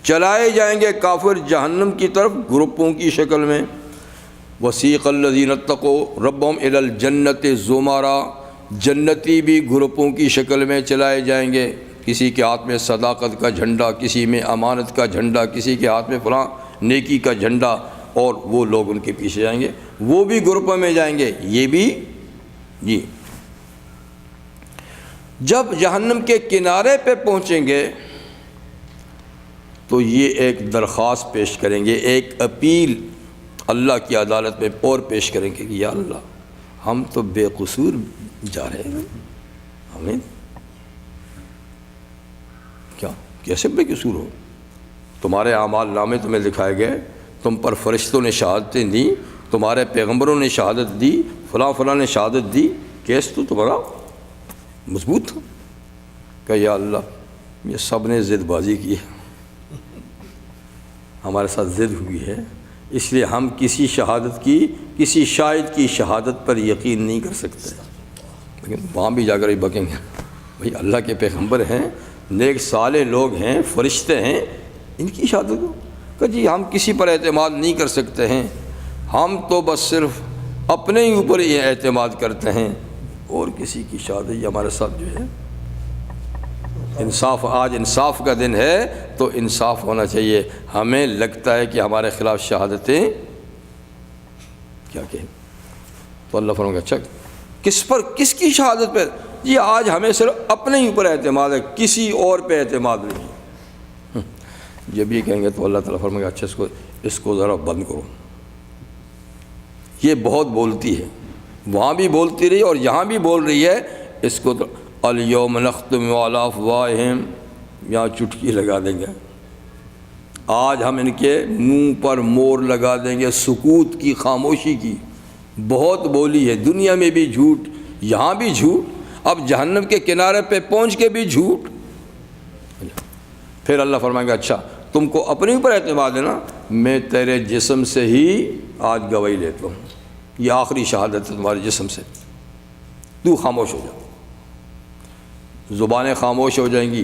چلائے جائیں گے کافر جہنم کی طرف گروپوں کی شکل میں۔ وسیق الذین اتقوا ربہم الی الجنۃ زمرا، جنتی بھی گروپوں کی شکل میں چلائے جائیں گے، کسی کے ہاتھ میں صداقت کا جھنڈا، کسی میں امانت کا جھنڈا، کسی کے ہاتھ میں فلاں نیکی کا جھنڈا، اور وہ لوگ ان کے پیچھے جائیں گے، وہ بھی گروپوں میں جائیں گے، یہ بھی جی۔ جب جہنم کے کنارے پہ پہنچیں گے تو یہ ایک درخواست پیش کریں گے، ایک اپیل اللہ کی عدالت میں اور پیش کریں گے کہ یا اللہ ہم تو بے قصور جا رہے ہیں، ہمیں کیا کیسے بے قصور ہو؟ تمہارے اعمال نامے تمہیں دکھائے گئے، تم پر فرشتوں نے شہادتیں دیں، تمہارے پیغمبروں نے شہادت دی، فلاں نے شہادت دی، کیس تو تمہارا مضبوط تھا۔ کہ یا اللہ یہ سب نے ضد بازی کی ہے، ہمارے ساتھ ضد ہوئی ہے، اس لیے ہم کسی شاہد کی شہادت پر یقین نہیں کر سکتے۔ لیکن وہاں بھی جا کر ہی بکیں گے، بھئی اللہ کے پیغمبر ہیں، نیک صالح لوگ ہیں، فرشتے ہیں، ان کی شہادت کو کہ جی ہم کسی پر اعتماد نہیں کر سکتے ہیں، ہم تو بس صرف اپنے ہی اوپر یہ اعتماد کرتے ہیں، اور کسی کی شہادت یہ ہمارے ساتھ جو ہے انصاف، آج انصاف کا دن ہے تو انصاف ہونا چاہیے۔ ہمیں لگتا ہے کہ ہمارے خلاف شہادتیں کیا کہیں، تو اللہ فرمائے گا اچھا کس پر، کس کی شہادت پہ؟ یہ آج ہمیں صرف اپنے ہی اوپر اعتماد ہے، کسی اور پہ اعتماد نہیں۔ جب یہ کہیں گے تو اللہ تعالیٰ فرمائے گا اچھا اس کو ذرا بند کرو، یہ بہت بولتی ہے، وہاں بھی بولتی رہی اور یہاں بھی بول رہی ہے، اس کو تو الیوم نختم علی افواہہم، یہاں چٹکی لگا دیں گے، آج ہم ان کے منہ پر مور لگا دیں گے، سکوت کی، خاموشی کی۔ بہت بولی ہے، دنیا میں بھی جھوٹ، یہاں بھی جھوٹ، اب جہنم کے کنارے پہ پہنچ کے بھی جھوٹ۔ پھر اللہ فرمائے گا اچھا تم کو اپنے اوپر اعتماد ہے نا، میں تیرے جسم سے ہی آج گواہی لیتا ہوں، یہ آخری شہادت ہے تمہارے جسم سے، تو خاموش ہو جا۔ زبانیں خاموش ہو جائیں گی،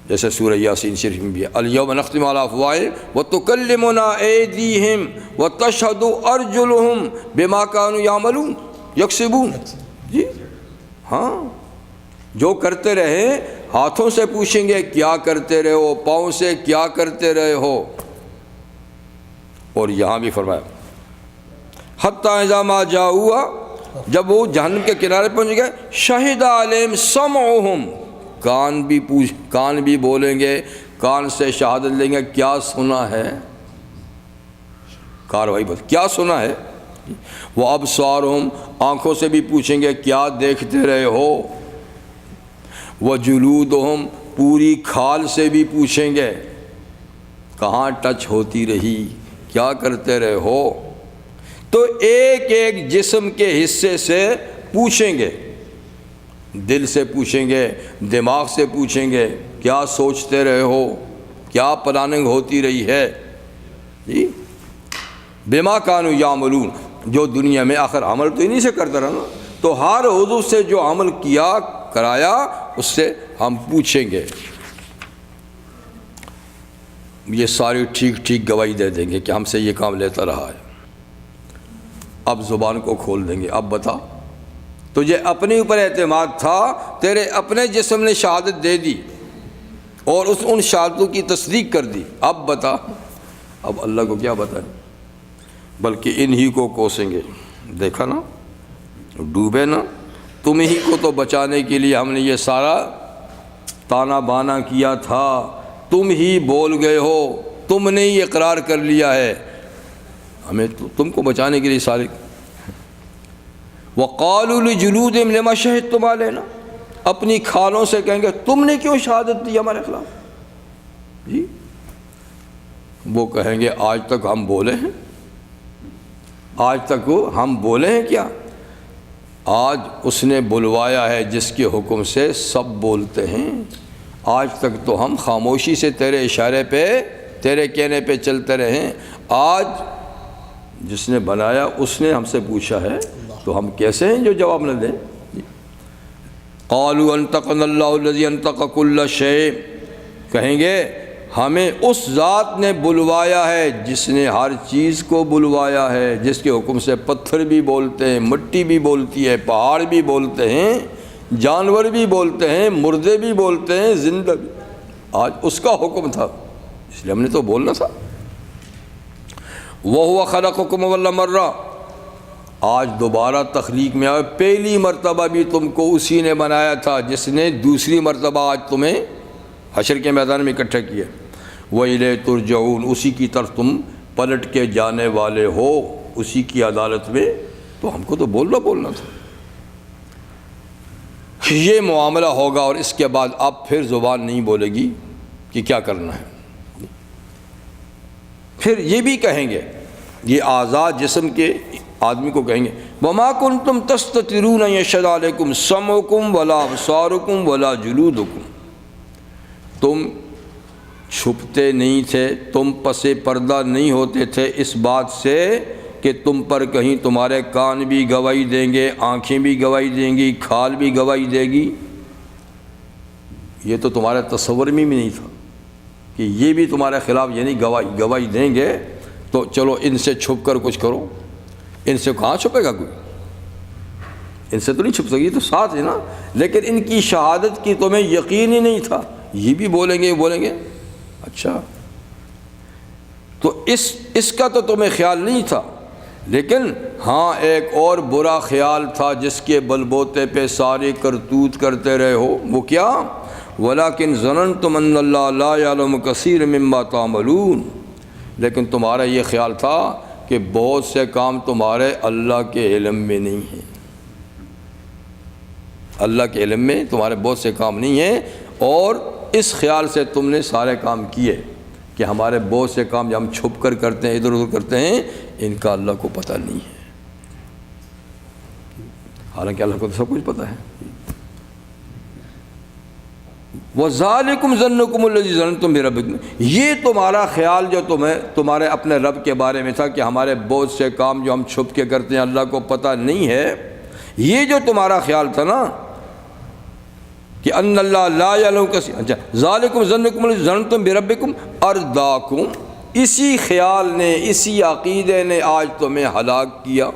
جیسے سورہ یاسین شریف میں بھی ہے، الیوم نختم علی افواہہم وتکلمنا ایدیہم وتشہد ارجلہم بما کانوا یعملون یکسبون۔ جی ہاں، جو کرتے رہے، ہاتھوں سے پوچھیں گے کیا کرتے رہے ہو، پاؤں سے کیا کرتے رہے ہو۔ اور یہاں بھی فرمایا حتی اذا ما جاؤہا، جب وہ جہنم کے کنارے پہنچ گئے، شہد علیہم سمعہم، کان بھی بولیں گے، کان سے شہادت لیں گے کیا سنا ہے، کاروائی بس کیا سنا ہے۔ وہ ابصارہم، آنکھوں سے بھی پوچھیں گے کیا دیکھتے رہے ہو۔ وہ جلودہم، پوری کھال سے بھی پوچھیں گے کہاں ٹچ ہوتی رہی، کیا کرتے رہے ہو۔ تو ایک ایک جسم کے حصے سے پوچھیں گے، دل سے پوچھیں گے، دماغ سے پوچھیں گے کیا سوچتے رہے ہو، کیا پلاننگ ہوتی رہی ہے، جی بما کانوا یعملون، جو دنیا میں آخر عمل تو انہی سے کرتا رہا نا، تو ہر عضو سے جو عمل کیا کرایا اس سے ہم پوچھیں گے. یہ ساری ٹھیک ٹھیک گواہی دے دیں گے کہ ہم سے یہ کام لیتا رہا ہے. اب زبان کو کھول دیں گے. اب بتا, تجھے اپنے اوپر اعتماد تھا, تیرے اپنے جسم نے شہادت دے دی اور ان شہادتوں کی تصدیق کر دی. اب بتا. اب اللہ کو کیا بتائیں, بلکہ انہی کو کوسیں گے. دیکھا نا, ڈوبے نا, تم ہی کو تو بچانے کے لیے ہم نے یہ سارا تانا بانا کیا تھا, تم ہی بول گئے ہو, تم نے ہی اقرار کر لیا ہے, ہمیں تم کو بچانے کے لیے سارے. وَقَالُوا لِجُلُودِهِمْ لِمَا شَهِدتُّمْ عَلَيْنَا, اپنی کھالوں سے کہیں گے تم نے کیوں شہادت دی ہمارے خلاف. جی وہ کہیں گے آج تک ہم بولے ہیں, آج تک ہم بولے ہیں کیا؟ آج اس نے بلوایا ہے جس کے حکم سے سب بولتے ہیں. آج تک تو ہم خاموشی سے تیرے اشارے پہ, تیرے کہنے پہ چلتے رہے ہیں. آج جس نے بنایا اس نے ہم سے پوچھا ہے تو ہم کیسے ہیں جو جواب نہ دیں. قالوا انطقنا اللہ الذی انطق کل شیء, کہیں گے ہمیں اس ذات نے بلوایا ہے جس نے ہر چیز کو بلوایا ہے, جس کے حکم سے پتھر بھی بولتے ہیں, مٹی بھی بولتی ہے, پہاڑ بھی بولتے ہیں, جانور بھی بولتے ہیں, مردے بھی بولتے ہیں, زندہ بھی. آج اس کا حکم تھا اس لیے ہم نے تو بولنا تھا. وَهُوَ خَلَقَكُمْ أَوَّلَ مَرَّةٍ, آج دوبارہ تخلیق میں آئے. پہلی مرتبہ بھی تم کو اسی نے بنایا تھا جس نے دوسری مرتبہ آج تمہیں حشر کے میدان میں اکٹھا کیا. وَإِلَيْهِ تُرْجَعُونَ, اسی کی طرف تم پلٹ کے جانے والے ہو, اسی کی عدالت میں. تو ہم کو تو بولنا تھا. یہ معاملہ ہوگا اور اس کے بعد اب پھر زبان نہیں بولے گی کہ کیا کرنا ہے. پھر یہ بھی کہیں گے, یہ آزاد جسم کے آدمی کو کہیں گے وَمَا كُنْتُمْ تَسْتَتِرُونَ يَشْهَدُ عَلَيْكُمْ سَمْعُكُمْ وَلَا أَبْصَارُكُمْ وَلَا جُلُودُكُمْ, تم چھپتے نہیں تھے, تم پس پردہ نہیں ہوتے تھے اس بات سے کہ تم پر کہیں تمہارے کان بھی گواہی دیں گے, آنکھیں بھی گواہی دیں گی, کھال بھی گواہی دے گی. یہ تو تمہارے تصور میں بھی نہیں تھا کہ یہ بھی تمہارے خلاف یعنی گواہی دیں گے. تو چلو ان سے چھپ کر کچھ کرو. ان سے کہاں چھپے گا کوئی, ان سے تو نہیں چھپ سکے, تو ساتھ ہے نا. لیکن ان کی شہادت کی تمہیں یقین ہی نہیں تھا, یہ بھی بولیں گے. اچھا تو اس کا تو تمہیں خیال نہیں تھا, لیکن ہاں ایک اور برا خیال تھا جس کے بل بوتے پہ ساری کرتوت کرتے رہے ہو. وہ کیا؟ وَلَكِنْ ظَنَنْتُمْ أَنَّ اللَّهَ لَا يَعْلَمُ كَثِيرًا مِمَّا تَعْمَلُونَ, لیکن تمہارا یہ خیال تھا کہ بہت سے کام تمہارے اللہ کے علم میں نہیں ہیں. اللہ کے علم میں تمہارے بہت سے کام نہیں ہیں, اور اس خیال سے تم نے سارے کام کیے کہ ہمارے بہت سے کام جو ہم چھپ کر کرتے ہیں, ادھر ادھر کرتے ہیں, ان کا اللہ کو پتہ نہیں ہے. حالانکہ اللہ کو تو سب کچھ پتہ ہے. وَذَلِكُمْ ظَنُّكُمُ الَّذِي ظَنَنْتُمْ بِرَبِّكُمْ, یہ تمہارا خیال جو تمہارے اپنے رب کے بارے میں تھا کہ ہمارے بہت سے کام جو ہم چھپ کے کرتے ہیں اللہ کو پتہ نہیں ہے. یہ جو تمہارا خیال تھا نا کہ ان اللہ لا یعلم کثیر, اچھا ذالکم ظنکم الذی ظننتم بربکم ارداکم, اسی خیال نے, اسی عقیدے نے آج تمہیں ہلاک کیا.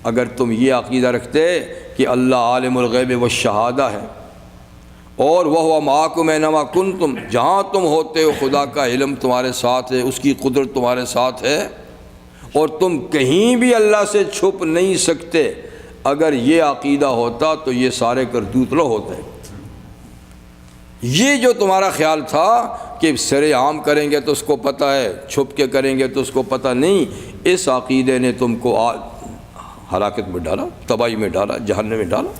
اگر تم یہ عقیدہ رکھتے کہ اللہ عالم الغیب والشہادہ ہے اور وَهُوَ مَعَكُمْ أَيْنَمَا كُنْتُمْ, جہاں تم ہوتے ہو خدا کا علم تمہارے ساتھ ہے, اس کی قدرت تمہارے ساتھ ہے, اور تم کہیں بھی اللہ سے چھپ نہیں سکتے. اگر یہ عقیدہ ہوتا تو یہ سارے کرتوت نہ ہوتے. یہ جو تمہارا خیال تھا کہ سر عام کریں گے تو اس کو پتہ ہے, چھپ کے کریں گے تو اس کو پتہ نہیں, اس عقیدے نے تم کو ہلاکت میں ڈالا, تباہی میں ڈالا, جہنم میں ڈالا.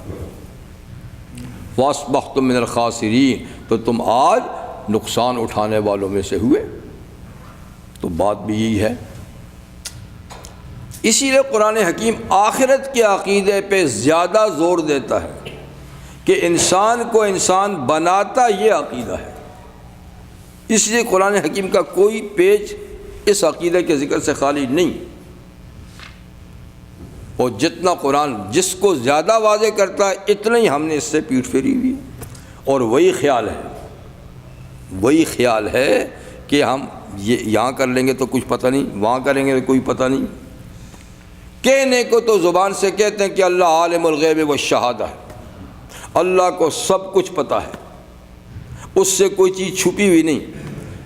وَأَصْبَحْتُم مِّنَ الْخَاسِرِينَ, تو تم آج نقصان اٹھانے والوں میں سے ہوئے. تو بات بھی یہی ہے. اسی لیے قرآن حکیم آخرت کے عقیدے پہ زیادہ زور دیتا ہے کہ انسان کو انسان بناتا یہ عقیدہ ہے. اس لیے قرآن حکیم کا کوئی پیج اس عقیدے کے ذکر سے خالی نہیں. اور جتنا قرآن جس کو زیادہ واضح کرتا ہے اتنا ہی ہم نے اس سے پیٹھ پھیری ہوئی. اور وہی خیال ہے کہ ہم یہ یہاں کر لیں گے تو کچھ پتہ نہیں، وہاں کریں گے تو کوئی پتہ نہیں۔ کہنے کو تو زبان سے کہتے ہیں کہ اللہ عالم الغیب والشہادہ ہے، اللہ کو سب کچھ پتہ ہے، اس سے کوئی چیز چھپی ہوئی نہیں،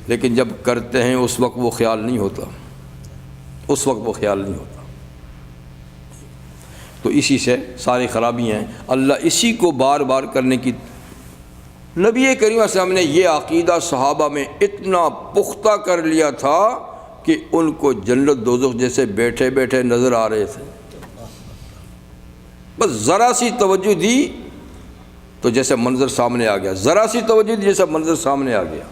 لیکن جب کرتے ہیں اس وقت وہ خیال نہیں ہوتا، اس وقت وہ خیال نہیں ہوتا۔ تو اسی سے ساری خرابیاں ہیں۔ اللہ اسی کو بار بار کرنے کی، نبی کریم صلی اللہ علیہ وسلم نے یہ عقیدہ صحابہ میں اتنا پختہ کر لیا تھا کہ ان کو جنت دوزخ جیسے بیٹھے بیٹھے نظر آ رہے تھے، بس ذرا سی توجہ دی تو جیسے منظر سامنے آ گیا، ذرا سی توجہ دی جیسا منظر سامنے آ گیا۔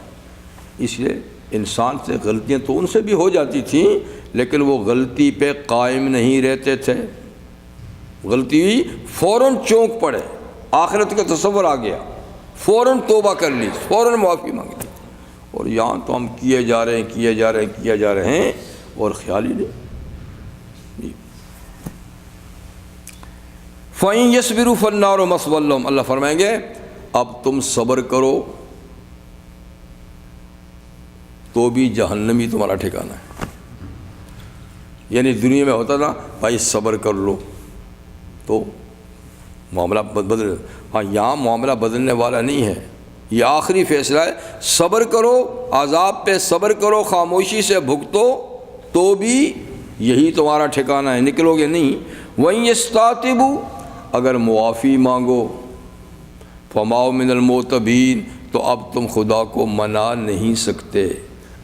اس لیے انسان سے غلطیاں تو ان سے بھی ہو جاتی تھیں، لیکن وہ غلطی پہ قائم نہیں رہتے تھے۔ غلطی ہوئی فوراً چونک پڑے، آخرت کا تصور آ گیا، فوراً توبہ کر لی، فوراً معافی مانگ لی۔ اور یہاں تو ہم کیے جا رہے ہیں اور خیال ہی نہیں۔ فَإِن يَصْبِرُوا فَالنَّارُ مَثْوًى لَهُمْ، اللہ فرمائیں گے اب تم صبر کرو تو بھی جہنم ہی تمہارا ٹھکانہ ہے۔ یعنی دنیا میں ہوتا نا بھائی صبر کر لو تو معاملہ بدل، ہاں یہاں معاملہ بدلنے والا نہیں ہے، یہ آخری فیصلہ ہے۔ صبر کرو، عذاب پہ صبر کرو، خاموشی سے بھگتو تو بھی یہی تمہارا ٹھکانہ ہے، نکلو گے نہیں۔ وَإِن يَسْتَعْتِبُوا، اگر معافی مانگو، فَمَا مِنَ الْمُعْتَبِينَ، تو اب تم خدا کو منا نہیں سکتے۔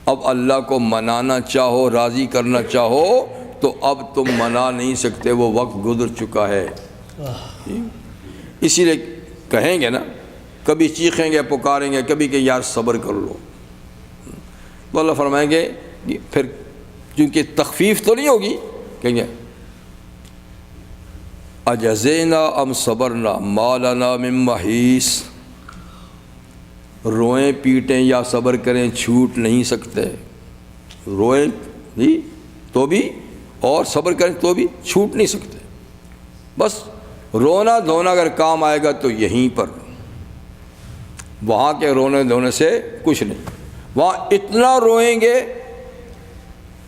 اب اللہ کو منانا چاہو، راضی کرنا چاہو تو اب تم منا نہیں سکتے، وہ وقت گزر چکا ہے۔ اسی لیے کہیں گے نا، کبھی چیخیں گے پکاریں گے، کبھی کہ یار صبر کر لو، تو اللہ فرمائیں گے پھر چونکہ تخفیف تو نہیں ہوگی، کہیں گے اجزینا ام صبرنا ما لنا من محیص، روئیں پیٹیں یا صبر کریں چھوٹ نہیں سکتے، روئیں بھی تو بھی اور صبر کریں تو بھی چھوٹ نہیں سکتے۔ بس رونا دھونا اگر کام آئے گا تو یہیں پر، وہاں کے رونے دھونے سے کچھ نہیں، وہاں اتنا روئیں گے۔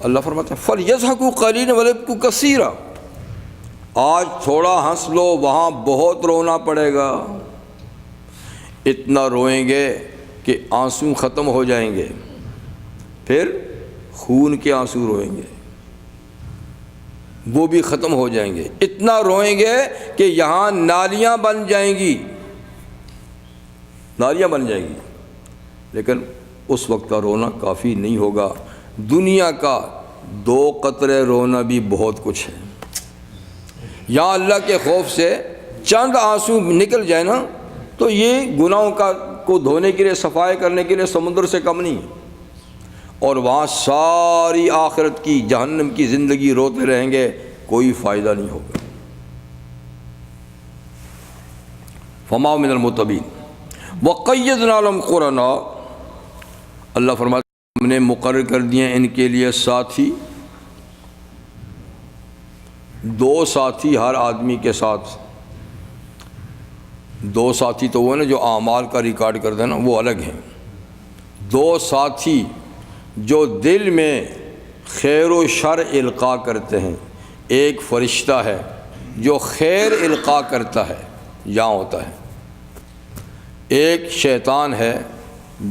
اللہ فرماتا ہے فَلْيَضْحَكُوا قَلِيلًا وَلْيَبْكُوا كَثِيرًا، آج تھوڑا ہنس لو، وہاں بہت رونا پڑے گا، اتنا روئیں گے کہ آنسو ختم ہو جائیں گے، پھر خون کے آنسو روئیں گے، وہ بھی ختم ہو جائیں گے، اتنا روئیں گے کہ یہاں نالیاں بن جائیں گی، نالیاں بن جائیں گی، لیکن اس وقت کا رونا کافی نہیں ہوگا۔ دنیا کا 2 قطرے رونا بھی بہت کچھ ہے۔ یہاں اللہ کے خوف سے چند آنسو نکل جائے نا تو یہ گناہوں کو دھونے کے لیے، صفائی کرنے کے لیے سمندر سے کم نہیں ہے، اور وہاں ساری آخرت کی جہنم کی زندگی روتے رہیں گے، کوئی فائدہ نہیں ہوگا۔ فما من المتبین وقیدنا لهم قرنا، اللہ فرماتے ہیں ہم نے مقرر کر دیے ان کے لیے ساتھی، 2 ساتھی ہر آدمی کے ساتھ۔ 2 ساتھی تو وہ نا جو اعمال کا ریکارڈ کرتے ہیں نا، وہ الگ ہیں۔ 2 ساتھی جو دل میں خیر و شر القاء کرتے ہیں، ایک فرشتہ ہے جو خیر القاء کرتا ہے، یہاں ہوتا ہے، ایک شیطان ہے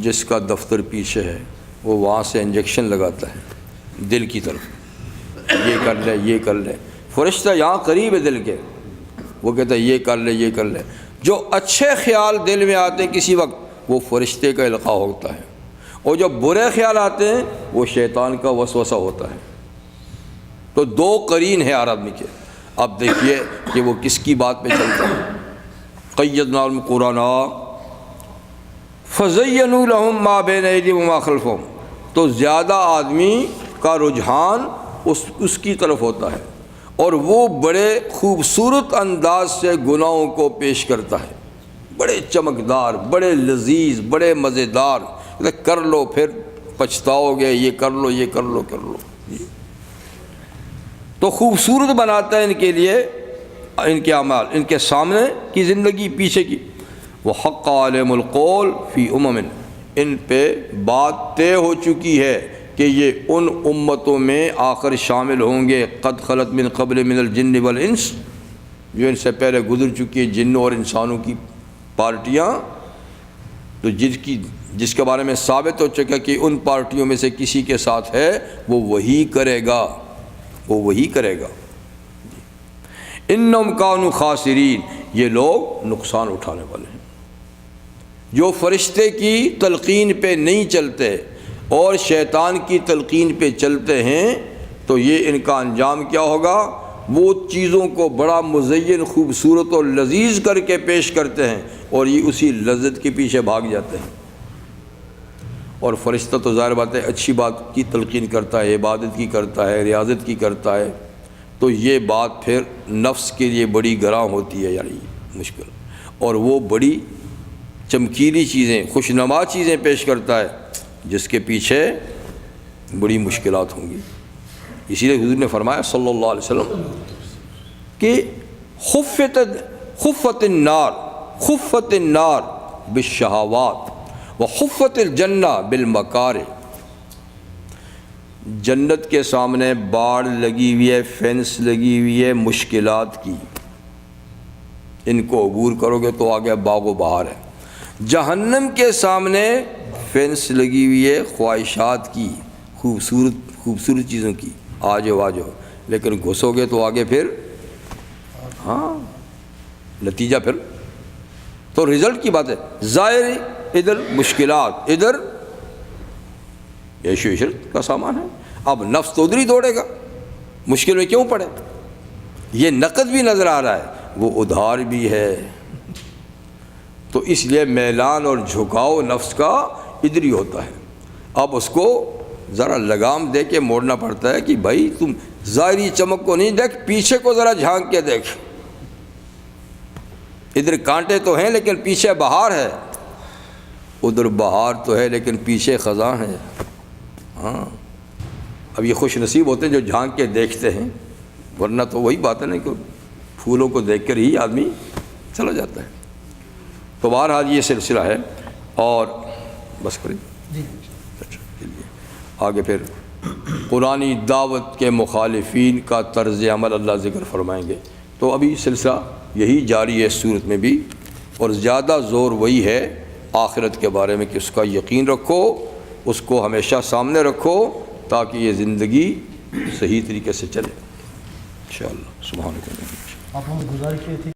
جس کا دفتر پیچھے ہے، وہ وہاں سے انجیکشن لگاتا ہے دل کی طرف، یہ کر لے یہ کر لے۔ فرشتہ یہاں قریب ہے دل کے، وہ کہتا ہے یہ کر لے یہ کر لے۔ جو اچھے خیال دل میں آتے ہیں کسی وقت، وہ فرشتے کا القاء ہوتا ہے، اور جو برے خیال آتے ہیں وہ شیطان کا وسوسہ ہوتا ہے۔ تو 2 قرین ہیں ہر آدمی کے۔ اب دیکھیے کہ وہ کس کی بات پہ چلتا ہے۔ قیدنا لهم قرنا فزینوا لهم ما بین ایدیہم وما خلفہم، تو زیادہ آدمی کا رجحان اس کی طرف ہوتا ہے، اور وہ بڑے خوبصورت انداز سے گناہوں کو پیش کرتا ہے، بڑے چمکدار، بڑے لذیذ، بڑے مزیدار، کر لو پھر پچھتاؤ گے، یہ کر لو یہ کر لو کر لو۔ تو خوبصورت بناتا ہے ان کے لیے ان کے اعمال، ان کے سامنے کی زندگی، پیچھے کی۔ وحق علیہم القول فی امم، ان پہ بات طے ہو چکی ہے کہ یہ ان امتوں میں آخر شامل ہوں گے قد خلت من قبل من الجن والانس، جو ان سے پہلے گزر چکی ہیں جنوں اور انسانوں کی پارٹیاں، تو جس کے بارے میں ثابت ہو چکا کہ ان پارٹیوں میں سے کسی کے ساتھ ہے وہ وہی کرے گا، وہ وہی کرے گا۔ انہم کانوا خاسرین، یہ لوگ نقصان اٹھانے والے ہیں۔ جو فرشتے کی تلقین پہ نہیں چلتے اور شیطان کی تلقین پہ چلتے ہیں تو یہ ان کا انجام کیا ہوگا؟ وہ چیزوں کو بڑا مزین، خوبصورت اور لذیذ کر کے پیش کرتے ہیں اور یہ اسی لذت کے پیچھے بھاگ جاتے ہیں۔ اور فرشتہ تو ظاہر بات ہے اچھی بات کی تلقین کرتا ہے، عبادت کی کرتا ہے، ریاضت کی کرتا ہے، تو یہ بات پھر نفس کے لیے بڑی گراں ہوتی ہے، یعنی مشکل، اور وہ بڑی چمکیلی چیزیں، خوشنما چیزیں پیش کرتا ہے جس کے پیچھے بڑی مشکلات ہوں گی۔ اسی لیے حضور نے فرمایا صلی اللہ علیہ وسلم کہ خفت النار بالشہوات وخفت الجنہ بالمکارہ، جنت کے سامنے باڑ لگی ہوئی ہے، فینس لگی ہوئی ہے مشکلات کی، ان کو عبور کرو گے تو آگے باغ و بہار ہے۔ جہنم کے سامنے فینس لگی ہوئی ہے خواہشات کی، خوبصورت چیزوں کی، آ جاؤ، لیکن گھسو گے تو آگے پھر نتیجہ پھر تو رزلٹ کی بات ہے، ظاہر ادھر مشکلات، ادھر عیش و عشرت کا سامان ہے۔ اب نفس تو ادھر ہی دوڑے گا، مشکل میں کیوں پڑے؟ یہ نقد بھی نظر آ رہا ہے، وہ ادھار بھی ہے، تو اس لیے میلان اور جھکاؤ نفس کا ادھر ہی ہوتا ہے۔ اب اس کو ذرا لگام دے کے موڑنا پڑتا ہے کہ بھائی تم ظاہری چمک کو نہیں دیکھ، پیچھے کو ذرا جھانک کے دیکھ، ادھر کانٹے تو ہیں لیکن پیچھے بہار ہے، ادھر بہار تو ہے لیکن پیچھے خزاں ہے۔ اب یہ خوش نصیب ہوتے ہیں جو جھانک کے دیکھتے ہیں، ورنہ تو وہی بات ہے نا کہ پھولوں کو دیکھ کر ہی آدمی چلا جاتا ہے۔ تو بہرحال یہ سلسلہ ہے، اور بس کریں آگے پھر قرآنی دعوت کے مخالفین کا طرز عمل اللہ ذکر فرمائیں گے۔ تو ابھی سلسلہ یہی جاری ہے اس صورت میں بھی، اور زیادہ زور وہی ہے آخرت کے بارے میں کہ اس کا یقین رکھو، اس کو ہمیشہ سامنے رکھو تاکہ یہ زندگی صحیح طریقے سے چلے انشاءاللہ۔ سبحانک۔ آپ ہمیں گزارش کی تھی